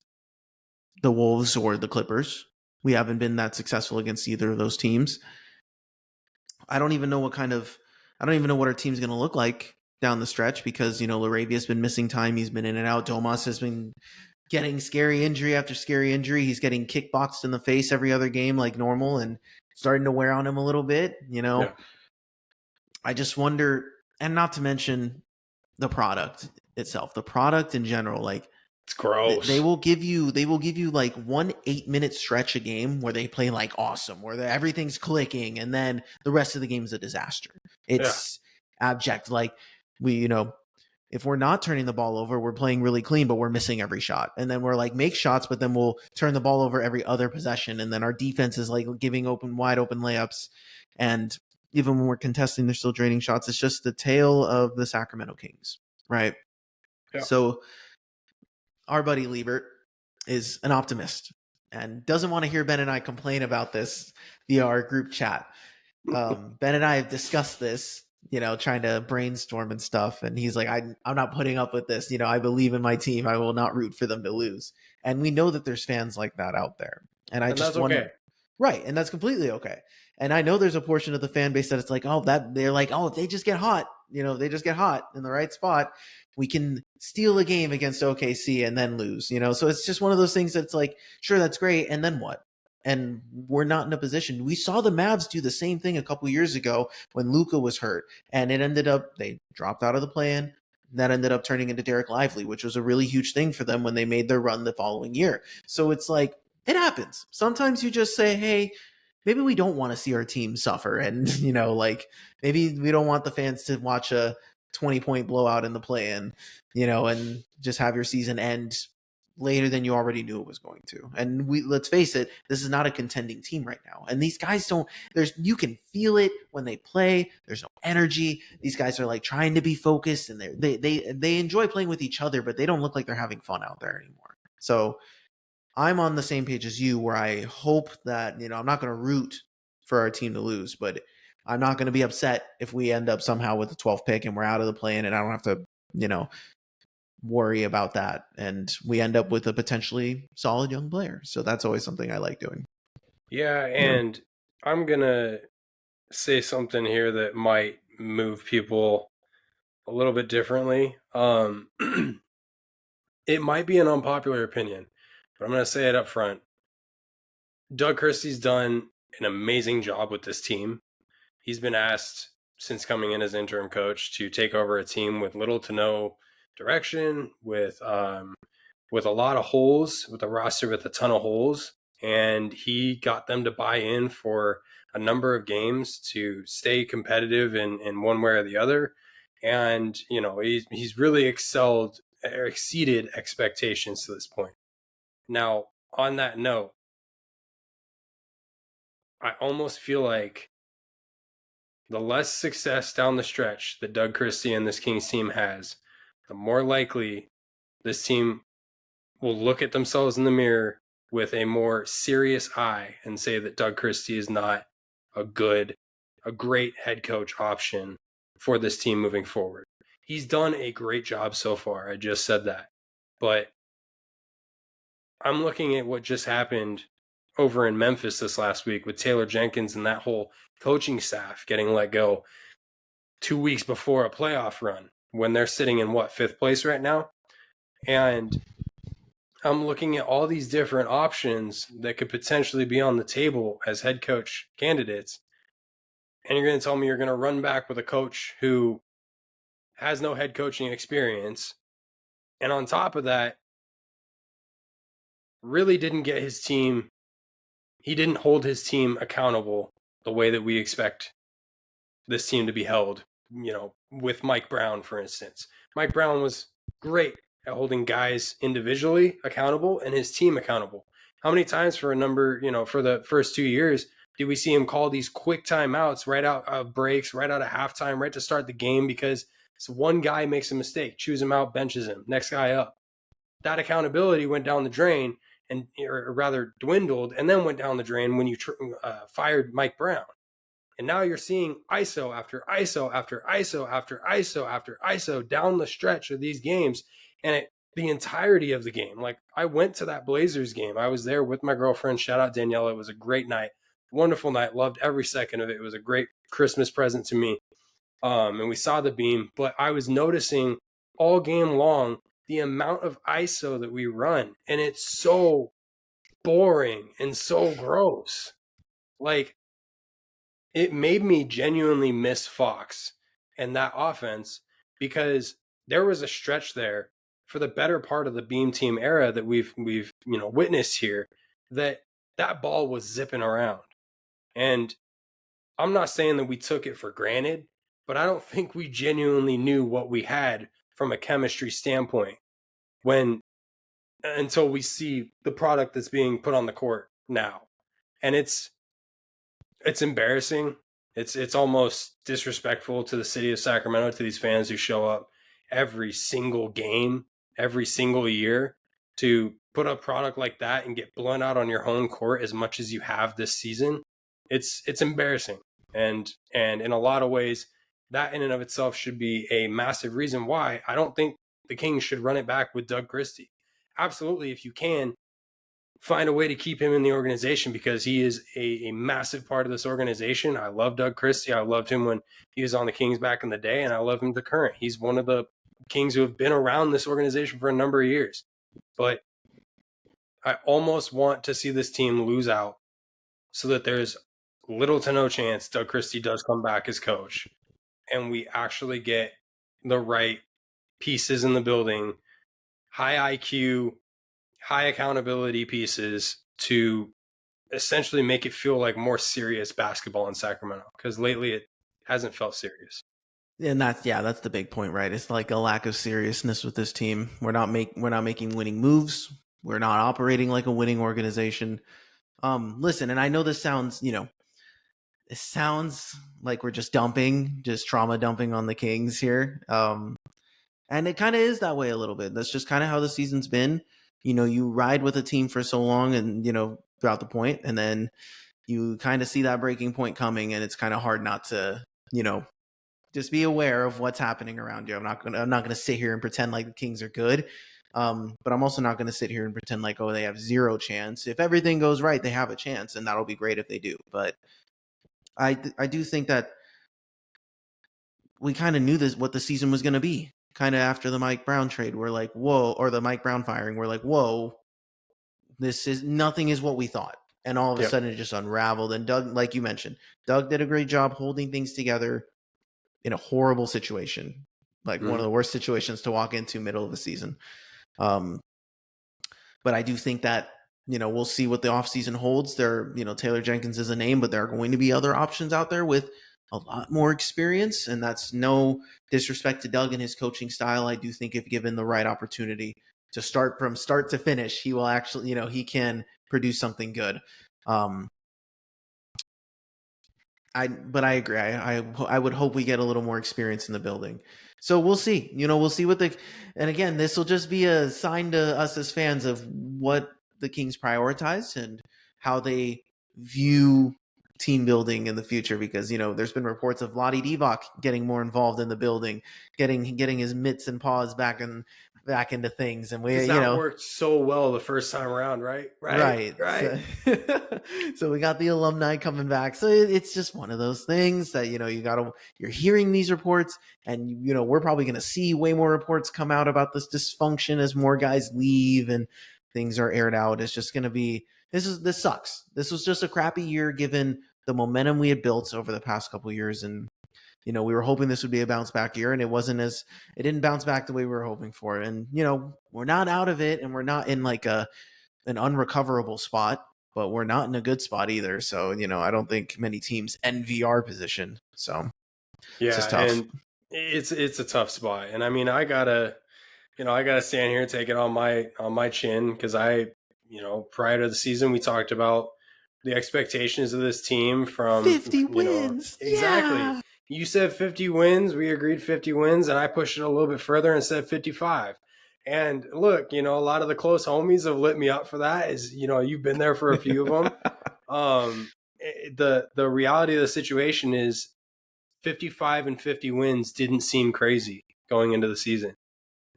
the Wolves or the Clippers. We haven't been that successful against either of those teams. I don't even know what our team's going to look like down the stretch because, Laravia's been missing time. He's been in and out. Domas has been getting scary injury after scary injury. He's getting kickboxed in the face every other game like normal and starting to wear on him a little bit, Yeah. I just wonder, and not to mention the product itself, the product in general, like It's gross. they will give you like 1 8-minute stretch a game where they play like awesome, where everything's clicking, and then the rest of the game is a disaster. It's abject. Like if we're not turning the ball over, we're playing really clean, but we're missing every shot. And then we're like, make shots, but then we'll turn the ball over every other possession. And then our defense is like giving wide open layups. And even when we're contesting, they're still draining shots. It's just the tale of the Sacramento Kings, right? Yeah. So our buddy Liebert is an optimist and doesn't want to hear Ben and I complain about this via our group chat. Ben and I have discussed this, trying to brainstorm and stuff. And he's like, I'm not putting up with this. I believe in my team. I will not root for them to lose. And we know that there's fans like that out there. And I just wonder. Okay. Right. And that's completely okay. And I know there's a portion of the fan base that it's like, they're like, if they just get hot, they just get hot in the right spot, we can steal a game against OKC and then lose, So it's just one of those things that's like, sure, that's great. And then what? And we're not in a position. We saw the Mavs do the same thing a couple years ago when Luka was hurt, and it ended up they dropped out of the play-in. That ended up turning into Derek Lively, which was a really huge thing for them when they made their run the following year. So it's like, it happens. Sometimes you just say, hey, maybe we don't want to see our team suffer, and like maybe we don't want the fans to watch a 20-point blowout in the play-in, and just have your season end later than you already knew it was going to. And let's face it, this is not a contending team right now. And these guys don't you can feel it when they play. There's no energy. These guys are like trying to be focused, and they enjoy playing with each other, but they don't look like they're having fun out there anymore. So I'm on the same page as you, where I hope that, I'm not going to root for our team to lose, but I'm not going to be upset if we end up somehow with the 12th pick and we're out of the play-in, and I don't have to, worry about that. And we end up with a potentially solid young player. So that's always something I like doing. Yeah. And I'm going to say something here that might move people a little bit differently. It might be an unpopular opinion, but I'm going to say it up front. Doug Christie's done an amazing job with this team. He's been asked since coming in as interim coach to take over a team with little to no direction, with a lot of holes, with a roster with a ton of holes, and he got them to buy in for a number of games to stay competitive in one way or the other. And he's really excelled or exceeded expectations to this point. Now, on that note, I almost feel like the less success down the stretch that Doug Christie and this Kings team has, the more likely this team will look at themselves in the mirror with a more serious eye and say that Doug Christie is not a great head coach option for this team moving forward. He's done a great job so far. I just said that. But I'm looking at what just happened over in Memphis this last week with Taylor Jenkins and that whole coaching staff getting let go 2 weeks before a playoff run when they're sitting in 5th place right now. And I'm looking at all these different options that could potentially be on the table as head coach candidates. And you're going to tell me you're going to run back with a coach who has no head coaching experience. And on top of that, really didn't get his team. He didn't hold his team accountable the way that we expect this team to be held, with Mike Brown, for instance. Mike Brown was great at holding guys individually accountable and his team accountable. How many times for the first 2 years did we see him call these quick timeouts right out of breaks, right out of halftime, right to start the game because one guy makes a mistake, chews him out, benches him, next guy up. That accountability went down the drain, or rather dwindled, and then went down the drain when you fired Mike Brown. And now you're seeing ISO after ISO after ISO after ISO after ISO down the stretch of these games, and the entirety of the game. Like, I went to that Blazers game. I was there with my girlfriend. Shout out Daniela. It was a great night, wonderful night. Loved every second of it. It was a great Christmas present to me. And we saw the beam, but I was noticing all game long the amount of ISO that we run, and it's so boring and so gross. Like, it made me genuinely miss Fox and that offense, because there was a stretch there for the better part of the beam team era that we've witnessed here, that ball was zipping around. And I'm not saying that we took it for granted, but I don't think we genuinely knew what we had from a chemistry standpoint until we see the product that's being put on the court now. And it's embarrassing. It's almost disrespectful to the city of Sacramento, to these fans who show up every single game, every single year, to put a product like that and get blown out on your home court as much as you have this season. It's embarrassing. And in a lot of ways, that in and of itself should be a massive reason why I don't think the Kings should run it back with Doug Christie. Absolutely, if you can, find a way to keep him in the organization, because he is a massive part of this organization. I love Doug Christie. I loved him when he was on the Kings back in the day, and I love him the current. He's one of the Kings who have been around this organization for a number of years. But I almost want to see this team lose out so that there's little to no chance Doug Christie does come back as coach, and we actually get the right pieces in the building, high IQ, high accountability pieces to essentially make it feel like more serious basketball in Sacramento, because lately it hasn't felt serious. And that's the big point, right? It's like a lack of seriousness with this team. We're not making winning moves. We're not operating like a winning organization. Listen, and I know this sounds, it sounds like we're just trauma dumping on the Kings here. And it kind of is that way a little bit. That's just kind of how the season's been. You ride with a team for so long and, throughout the point, and then you kind of see that breaking point coming, and it's kind of hard not to, just be aware of what's happening around you. I'm not gonna sit here and pretend like the Kings are good. But I'm also not going to sit here and pretend like, oh, they have zero chance. If everything goes right, they have a chance, and that'll be great if they do. But I do think that we kind of knew what the season was going to be. Kind of after the Mike Brown trade, we're like, whoa, or the Mike Brown firing, we're like, whoa, nothing is what we thought. And all of a Yep. sudden it just unraveled. And Doug, like you mentioned, Doug did a great job holding things together in a horrible situation, like one of the worst situations to walk into middle of the season. But I do think that, we'll see what the offseason holds. Taylor Jenkins is a name, but there are going to be other options out there with a lot more experience. And that's no disrespect to Doug and his coaching style. I do think if given the right opportunity to start from start to finish, he will actually, he can produce something good. But I agree. I would hope we get a little more experience in the building. So we'll see. We'll see and again, this will just be a sign to us as fans of what the Kings prioritize and how they view team building in the future. Because there's been reports of Lottie Divac getting more involved in the building, getting his mitts and paws back into things, and worked so well the first time around, right? Right. So we got the alumni coming back. So it's just one of those things that, you're hearing these reports, and, we're probably going to see way more reports come out about this dysfunction as more guys leave and things are aired out. It's just going to be, this sucks. This was just a crappy year given the momentum we had built over the past couple of years. And, we were hoping this would be a bounce back year, and it didn't bounce back the way we were hoping for. And, we're not out of it, and we're not in like an unrecoverable spot, but we're not in a good spot either. So, I don't think many teams envy our position. So yeah, it's tough. And it's a tough spot. And I mean, I gotta stand here and take it on my chin, because prior to the season, we talked about the expectations of this team from 50 wins. Exactly. Yeah. You said 50 wins. We agreed 50 wins, and I pushed it a little bit further and said 55. And look, a lot of the close homies have lit me up for that. You've been there for a few of them. The reality of the situation is 55 and 50 wins didn't seem crazy going into the season.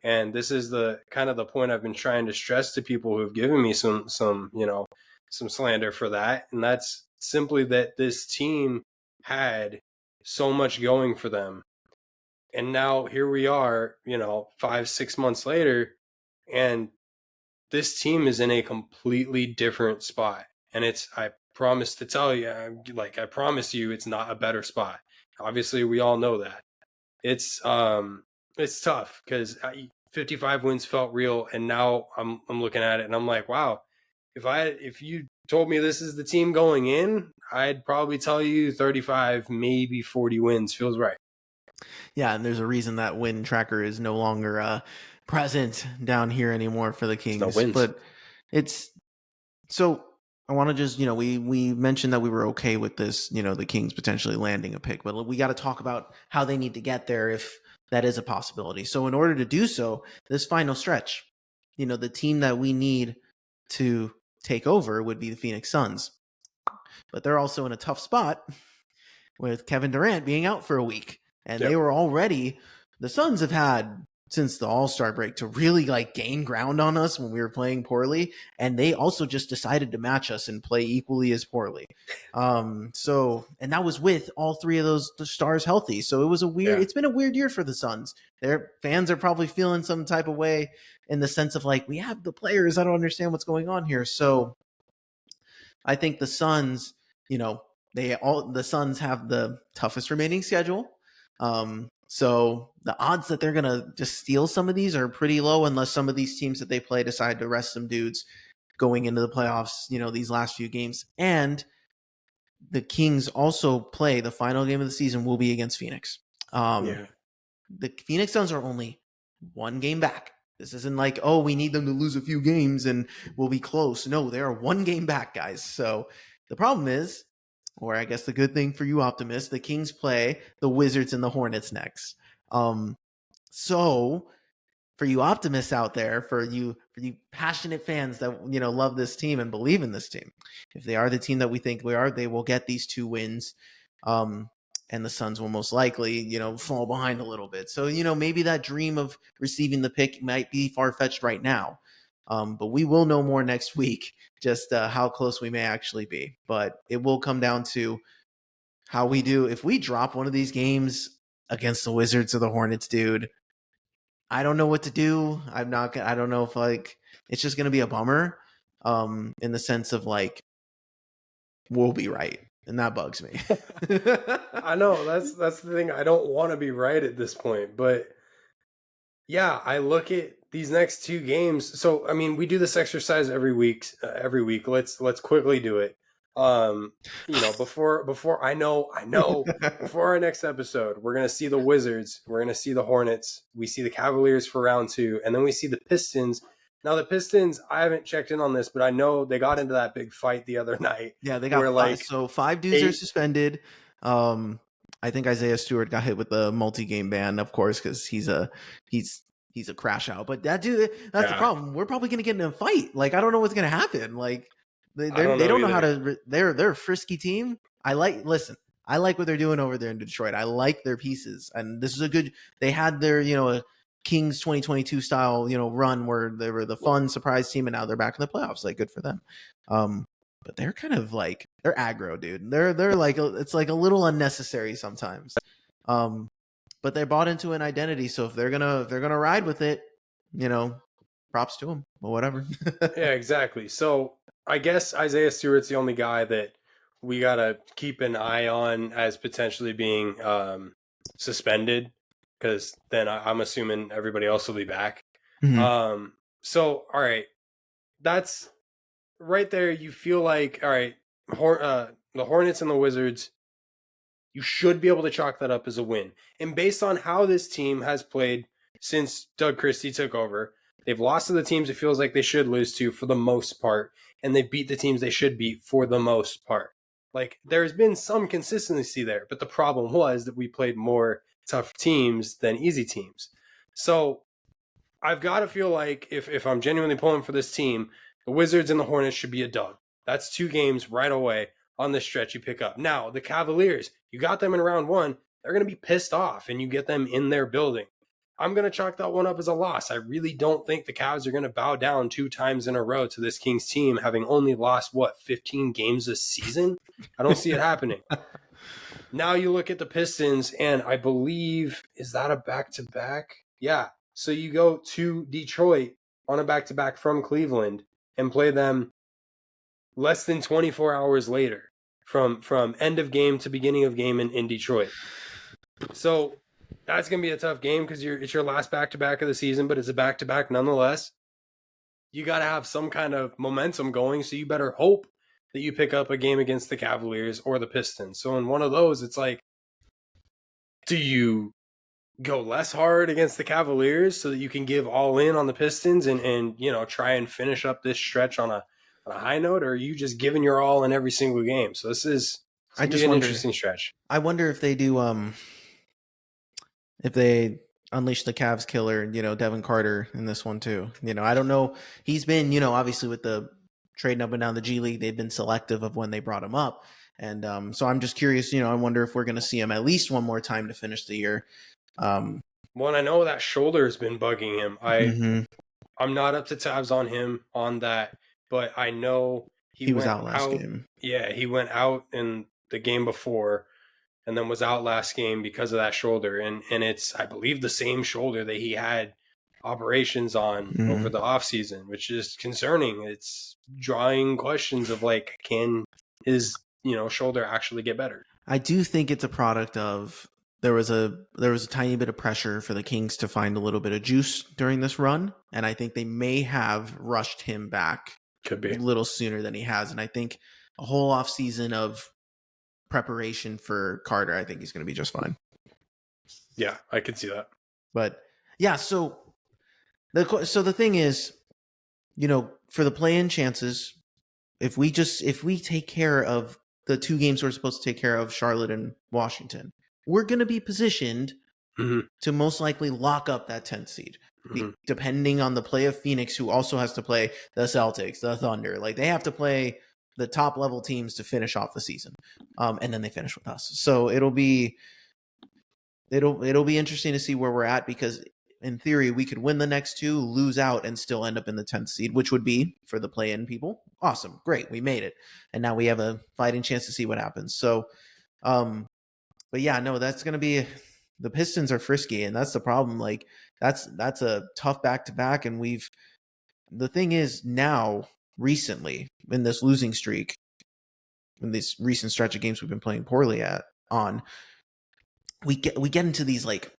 And this is the kind of the point I've been trying to stress to people who have given me some slander for that. And that's simply that this team had so much going for them. And now here we are, 5-6 months later, and this team is in a completely different spot. And I promise to tell you, I promise you, it's not a better spot. Obviously, we all know that. It's tough because 55 wins felt real, and now I'm looking at it and I'm like, wow, if you told me this is the team going in, I'd probably tell you 35, maybe 40 wins feels right. Yeah, and there's a reason that win tracker is no longer present down here anymore for the Kings. No wins. But it's so I want to just, we mentioned that we were okay with this, the Kings potentially landing a pick, but we got to talk about how they need to get there if that is a possibility. So in order to do so, this final stretch, the team that we need to take over would be the Phoenix Suns. But they're also in a tough spot with Kevin Durant being out for a week. And They were already, the Suns have had since the All-Star break to really gain ground on us when we were playing poorly. And they also just decided to match us and play equally as poorly. And that was with all three of those stars healthy. So it was it's been a weird year for the Suns. Their fans are probably feeling some type of way in the sense of we have the players. I don't understand what's going on here. So I think the Suns, the Suns have the toughest remaining schedule. So the odds that they're going to just steal some of these are pretty low unless some of these teams that they play decide to rest some dudes. going into the playoffs, these last few games. And the Kings also play the final game of the season will be against Phoenix. Yeah. The Phoenix Suns are only one game back. This isn't like, oh, we need them to lose a few games and we'll be close. No, they are one game back, guys. So the problem is, or I guess the good thing for you optimists, the Kings play the Wizards and the Hornets next. So for you optimists out there, for you passionate fans that love this team and believe in this team, if they are the team that we think we are, they will get these 2 wins. And the Suns will most likely, fall behind a little bit. So, maybe that dream of receiving the pick might be far-fetched right now. But we will know more next week, just how close we may actually be. But it will come down to how we do. If we drop one of these games against the Wizards or the Hornets, dude, I don't know what to do. I don't know if it's just going to be a bummer in the sense of we'll be right. And that bugs me. I know that's the thing. I don't want to be right at this point, but yeah, I look at these next 2 games. So I mean, we do this exercise every week. Let's quickly do it. Before I know before our next episode, we're gonna see the Wizards, we're gonna see the Hornets, we see the Cavaliers for round 2, and then we see the Pistons. Now the Pistons, I haven't checked in on this, but I know they got into that big fight the other night. Yeah, they got where 5 dudes are suspended. I think Isaiah Stewart got hit with the multi-game ban, of course, because he's a crash out. But that's the problem. We're probably gonna get in a fight. I don't know what's gonna happen. They don't know how to. They're a frisky team. I like what they're doing over there in Detroit. I like their pieces, and this is a good. They had their Kings 2022 style run where they were the fun surprise team, and now they're back in the playoffs. Good for them. But they're kind of they're aggro, dude. They're it's a little unnecessary sometimes. But they bought into an identity, so if they're gonna ride with it, props to them. But whatever. Yeah, exactly. So I guess Isaiah Stewart's the only guy that we gotta keep an eye on as potentially being suspended, because then I'm assuming everybody else will be back. Mm-hmm. So all right, that's right there. You feel like, all right, the Hornets and the Wizards, you should be able to chalk that up as a win. And based on how this team has played since Doug Christie took over, they've lost to the teams it feels like they should lose to for the most part, and they've beat the teams they should beat for the most part. There's been some consistency there, but the problem was that we played more tough teams than easy teams. So I've got to feel like if I'm genuinely pulling for this team, the Wizards and the Hornets should be a dub. That's 2 games right away on this stretch you pick up. Now, the Cavaliers, you got them in round 1. They're going to be pissed off, and you get them in their building. I'm going to chalk that one up as a loss. I really don't think the Cavs are going to bow down 2 times in a row to this Kings team, having only lost, 15 games this season? I don't see it happening. Now you look at the Pistons, and I believe, is that a back-to-back? Yeah. So you go to Detroit on a back-to-back from Cleveland and play them less than 24 hours later, from end of game to beginning of game in Detroit. So that's going to be a tough game because it's your last back-to-back of the season, but it's a back-to-back nonetheless. You got to have some kind of momentum going, so you better hope that you pick up a game against the Cavaliers or the Pistons. So in one of those, it's do you go less hard against the Cavaliers so that you can give all in on the Pistons and try and finish up this stretch on a high note, or are you just giving your all in every single game? So this is an interesting stretch. I wonder if they do if they unleash the Cavs killer, Devin Carter in this one too. I don't know. He's been, obviously with the trading up and down the G League, they've been selective of when they brought him up. And so I'm just curious, I wonder if we're going to see him at least one more time to finish the year. Well, and I know that shoulder has been bugging him. I'm not up to tabs on him on that, but I know he was out last game. Yeah, he went out in the game before and then was out last game because of that shoulder. And it's, I believe, the same shoulder that he had operations on over the offseason, which is concerning. It's drawing questions of can his, shoulder actually get better? I do think it's a product of there was a tiny bit of pressure for the Kings to find a little bit of juice during this run, and I think they may have rushed him back Could be. a little sooner than he has. And I think a whole off season of preparation for Carter, I think he's going to be just fine. Yeah, I could see that. But yeah, so the thing is, for the play-in chances, if we take care of the two games we're supposed to take care of, Charlotte and Washington, we're going to be positioned to most likely lock up that 10th seed. Depending on the play of Phoenix, who also has to play the Celtics, the Thunder. Like, they have to play the top level teams to finish off the season. And then they finish with us. So it'll be interesting to see where we're at, because in theory we could win the next two, lose out, and still end up in the 10th seed, which would be, for the play-in people, awesome, great, we made it, and now we have a fighting chance to see what happens. So but yeah, no, that's going to be, the Pistons are frisky, and that's the problem. Like, that's a tough back-to-back, and the thing is, now recently in this losing streak, in this recent stretch of games we've been playing poorly on, we get into these, like,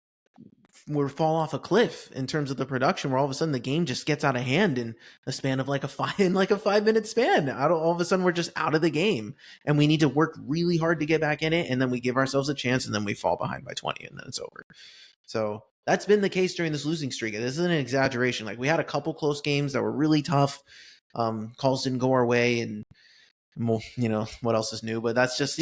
we fall off a cliff in terms of the production, where all of a sudden the game just gets out of hand in a span of like a 5-minute span. All of a sudden we're just out of the game, and we need to work really hard to get back in it, and then we give ourselves a chance, and then we fall behind by 20, and then it's over. So that's been the case during this losing streak. This isn't an exaggeration. Like, we had a couple close games that were really tough. Calls didn't go our way, and well, what else is new? But that's just,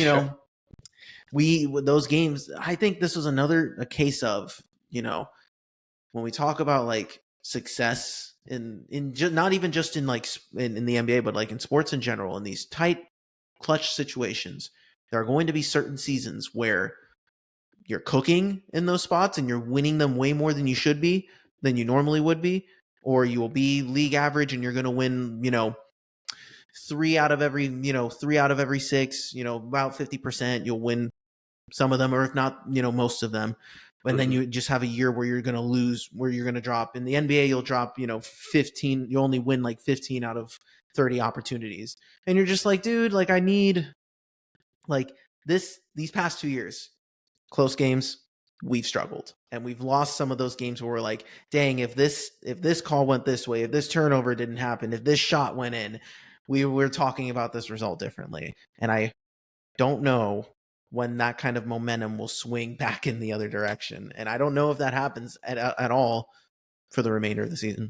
those games, I think this was a case of, when we talk about like success not even just in like in the NBA, but like in sports in general, in these tight clutch situations, there are going to be certain seasons where you're cooking in those spots and you're winning them way more than you normally would be, or you will be league average and you're going to win, 3 out of every 6, about 50%, you'll win some of them, or if not, most of them. And then you just have a year where you're going to lose, where you're going to drop. In the NBA, you'll drop, 15. You only win like 15 out of 30 opportunities. And you're just like, dude, like, I need, like, these past 2 years, close games, we've struggled. And we've lost some of those games where we're like, dang, if this call went this way, if this turnover didn't happen, if this shot went in, we're talking about this result differently. And I don't know when that kind of momentum will swing back in the other direction. And I don't know if that happens at all for the remainder of the season.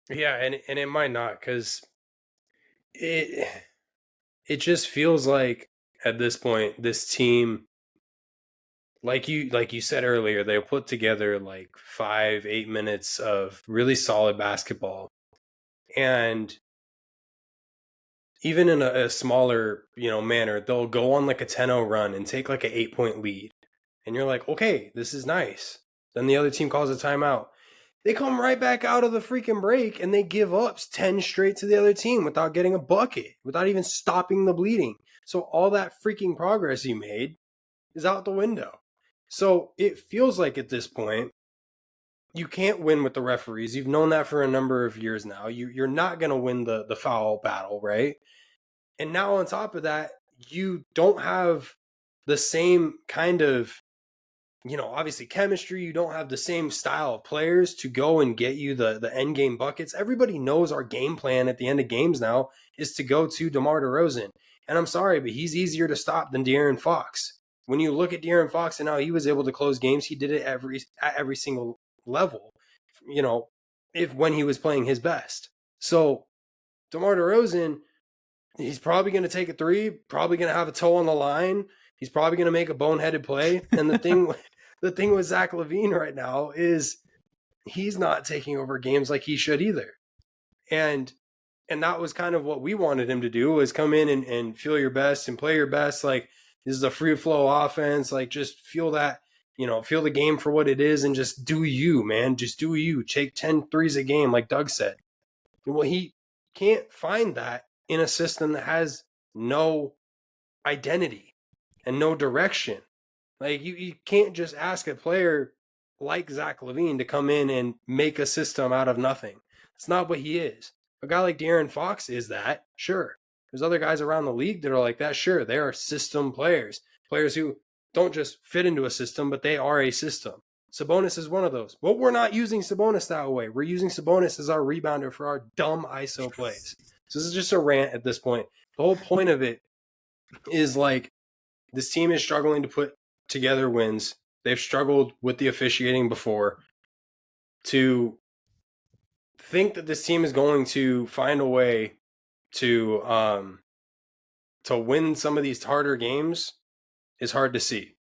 Yeah, and it might not, because it just feels like at this point, this team, like you said earlier, they'll put together like 5-8 minutes of really solid basketball, and even in a smaller, manner, they'll go on like a 10-0 run and take like an 8-point lead. And you're like, okay, this is nice. Then the other team calls a timeout. They come right back out of the freaking break and they give up 10 straight to the other team without getting a bucket, without even stopping the bleeding. So all that freaking progress you made is out the window. So it feels like at this point, you can't win with the referees. You've known that for a number of years now. You're not going to win the foul battle, right? And now on top of that, you don't have the same kind of, obviously chemistry. You don't have the same style of players to go and get you the end game buckets. Everybody knows our game plan at the end of games now is to go to DeMar DeRozan. And I'm sorry, but he's easier to stop than De'Aaron Fox. When you look at De'Aaron Fox and how he was able to close games, he did it at every single level, when he was playing his best. So DeMar DeRozan, he's probably going to take a 3, probably going to have a toe on the line. He's probably going to make a boneheaded play. And the thing with Zach LaVine right now is he's not taking over games like he should either. And that was kind of what we wanted him to do, was come in and feel your best and play your best. Like, this is a free flow offense. Like, just feel that, feel the game for what it is and just do you, man. Just do you. Take 10 threes a game, like Doug said. Well, he can't find that in a system that has no identity and no direction. Like, you can't just ask a player like Zach LaVine to come in and make a system out of nothing. It's not what he is. A guy like De'Aaron Fox is that, sure. There's other guys around the league that are like that, sure. They are system players who don't just fit into a system, but they are a system. Sabonis is one of those. But we're not using Sabonis that way. We're using Sabonis as our rebounder for our dumb ISO plays. So this is just a rant at this point. The whole point of it is like this team is struggling to put together wins. They've struggled with the officiating before. To think that this team is going to find a way to win some of these harder games is hard to see.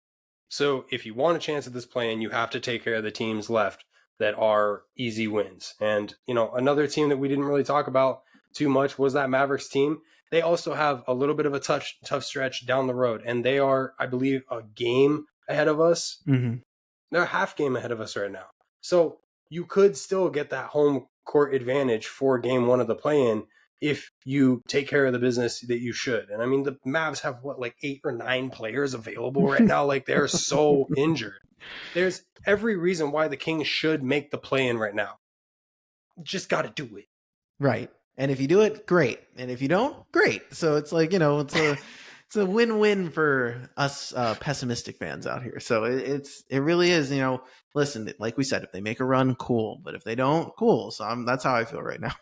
So if you want a chance at this play-in, you have to take care of the teams left that are easy wins. And, another team that we didn't really talk about too much was that Mavericks team. They also have a little bit of a tough stretch down the road, and they are, I believe, a game ahead of us. Mm-hmm. They're a half game ahead of us right now. So you could still get that home court advantage for game one of the play-in if you take care of the business that you should. And I mean, the Mavs have 8 or 9 players available right now. Like, they're so injured. There's every reason why the Kings should make the play-in right now. Just got to do it. Right. And if you do it, great. And if you don't, great. So it's like, it's a win-win for us pessimistic fans out here. So it really is, listen, like we said, if they make a run, cool. But if they don't, cool. So that's how I feel right now.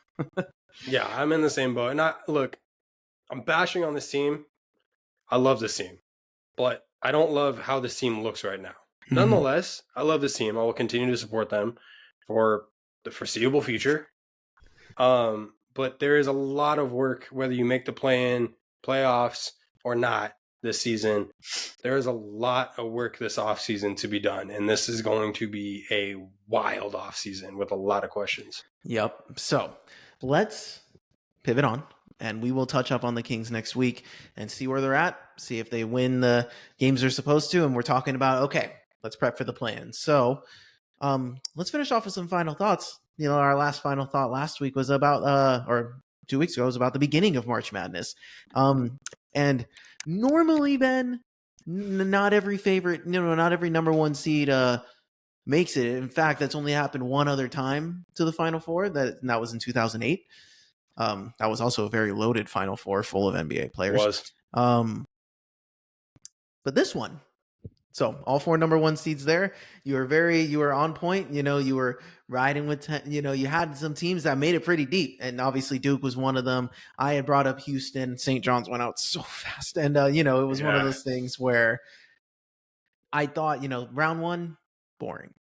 Yeah, I'm in the same boat. And I'm bashing on this team. I love this team, but I don't love how this team looks right now. Mm-hmm. Nonetheless, I love this team. I will continue to support them for the foreseeable future. But there is a lot of work, whether you make the play-in, playoffs, or not this season. There is a lot of work this offseason to be done, and this is going to be a wild offseason with a lot of questions. Yep. So let's pivot on, and we will touch up on the Kings next week and see where they're at, see if they win the games they're supposed to, and we're talking about, okay, let's prep for the play-in. So let's finish off with some final thoughts. Our last final thought last week was about, or 2 weeks ago, was about the beginning of March Madness. And normally, Ben, not every favorite, not every number one seed makes it. In fact, that's only happened one other time to the Final Four. That was in 2008. That was also a very loaded Final Four full of NBA players. It was. But this one, so all 4 number one seeds there, you were on point. You were riding with, you had some teams that made it pretty deep. And obviously Duke was one of them. I had brought up Houston. St. John's went out so fast. And, it was one of those things where I thought, round one, boring.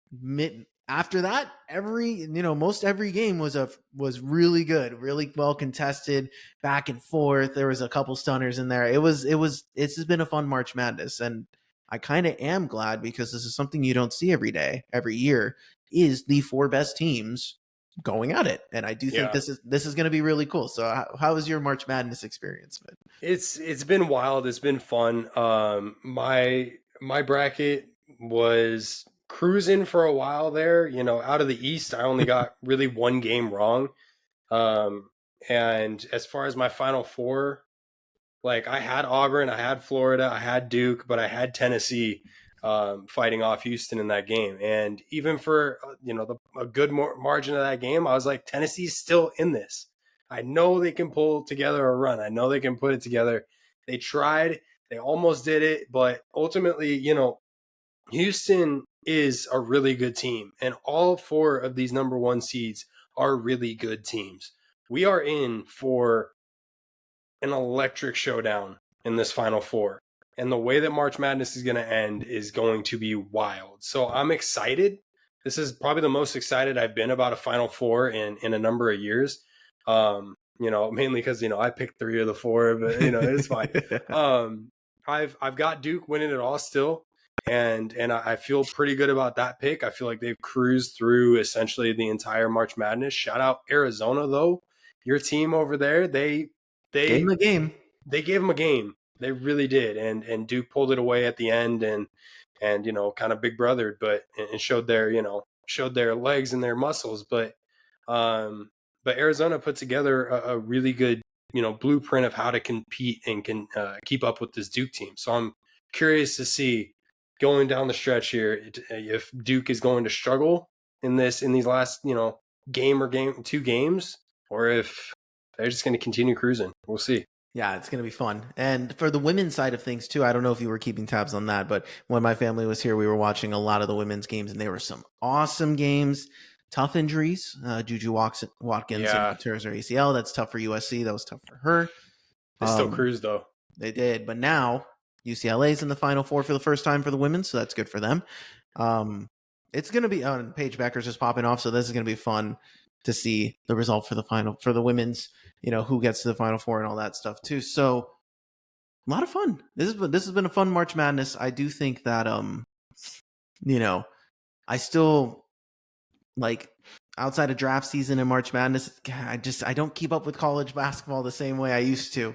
After that, most every game was really good, really well contested, back and forth. There was a couple stunners in there. It's just been a fun March Madness. And I kind of am glad, because this is something you don't see every year, is the 4 best teams going at it. And I do think this is going to be really cool. So how was your March Madness experience been? It's been wild. It's been fun. My bracket was cruising for a while there. Out of the East, I only got really 1 game wrong. And as far as my Final Four, I had Auburn, I had Florida, I had Duke, but I had Tennessee fighting off Houston in that game. And even for, a good margin of that game, I was like, Tennessee's still in this. I know they can pull together a run. I know they can put it together. They tried. They almost did it. But ultimately, Houston is a really good team. And all 4 of these number one seeds are really good teams. We are in for an electric showdown in this Final Four. And the way that March Madness is going to end is going to be wild. So I'm excited. This is probably the most excited I've been about a Final Four in a number of years. Mainly because, I picked 3 of the 4, but, it's fine. I've got Duke winning it all still. And I feel pretty good about that pick. I feel like they've cruised through essentially the entire March Madness. Shout out Arizona, though. Your team over there, they gave them a game. They gave them a game. They really did. And Duke pulled it away at the end and kind of big brothered, but and showed their legs and their muscles. But Arizona put together a really good, blueprint of how to compete and can keep up with this Duke team. So I'm curious to see going down the stretch here if Duke is going to struggle in these last, game or 2 games, or if they're just going to continue cruising. We'll see. Yeah, it's going to be fun. And for the women's side of things, too, I don't know if you were keeping tabs on that, but when my family was here, we were watching a lot of the women's games, and there were some awesome games. tough injuries. Juju Watkins, Yeah, tears her ACL. That's tough for USC. That was tough for her. they still cruise though. They did, but now UCLA's in the Final Four for the first time for the women, so that's good for them. It's going to be Paige Becker's just popping off, so this is going to be fun to see the result for the women's. Who gets to the Final Four and all that stuff too. So a lot of fun. This has been a fun March Madness. I do think that I still like outside of draft season and March Madness. I don't keep up with college basketball the same way I used to.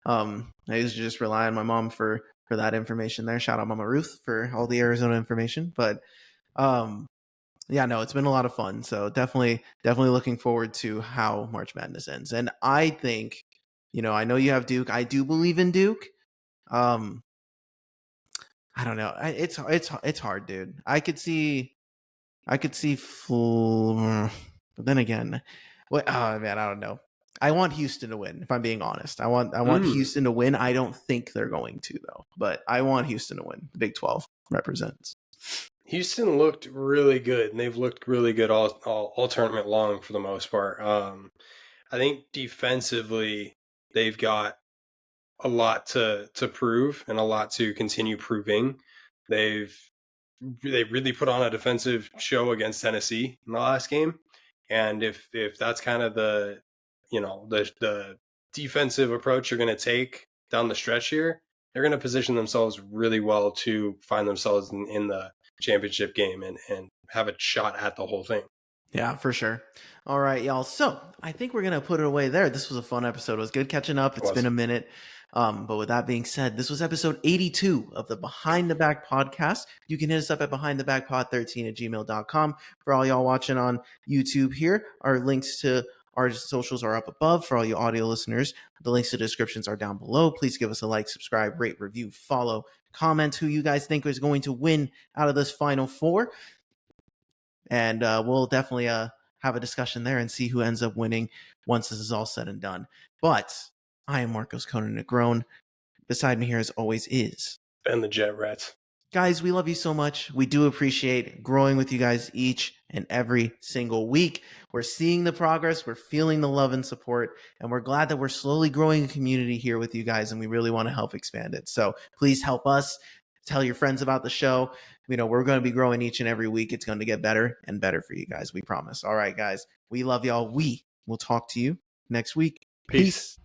I used to just rely on my mom for that information there. Shout out Mama Ruth for all the Arizona information. But yeah, no, it's been a lot of fun. So definitely looking forward to how March Madness ends. And I think, I know you have Duke. I do believe in Duke. I don't know. It's hard, dude. I could see full, but then again, oh man, I don't know. I want Houston to win. If I'm being honest, I want Houston to win. I don't think they're going to though, but I want Houston to win. The Big 12 represents. Houston looked really good, and they've looked really good all tournament long for the most part. I think defensively they've got a lot to prove and a lot to continue proving. They really put on a defensive show against Tennessee in the last game, and if that's kind of the the defensive approach you're going to take down the stretch here, they're going to position themselves really well to find themselves in the championship game and have a shot at the whole thing. Yeah, for sure. All right, y'all. So I think we're gonna put it away there. This was a fun episode. It was good catching up. It's been a minute. But with that being said, this was episode 82 of the Behind the Back podcast. You can hit us up at behindthebackpod13@gmail.com. For all y'all watching on YouTube here, our links to our socials are up above. For all you audio listeners, the links to the descriptions are down below. Please give us a like, subscribe, rate, review, follow, comment who you guys think is going to win out of this Final Four. And we'll definitely have a discussion there and see who ends up winning once this is all said and done. But I am Marcos Conan Negron. Beside me here, as always, is Ben the Jet Rat. Guys, we love you so much. We do appreciate growing with you guys each and every single week. We're seeing the progress. We're feeling the love and support. And we're glad that we're slowly growing a community here with you guys. And we really want to help expand it. So please help us. Tell your friends about the show. We're going to be growing each and every week. It's going to get better and better for you guys. We promise. All right, guys. We love y'all. We will talk to you next week. Peace.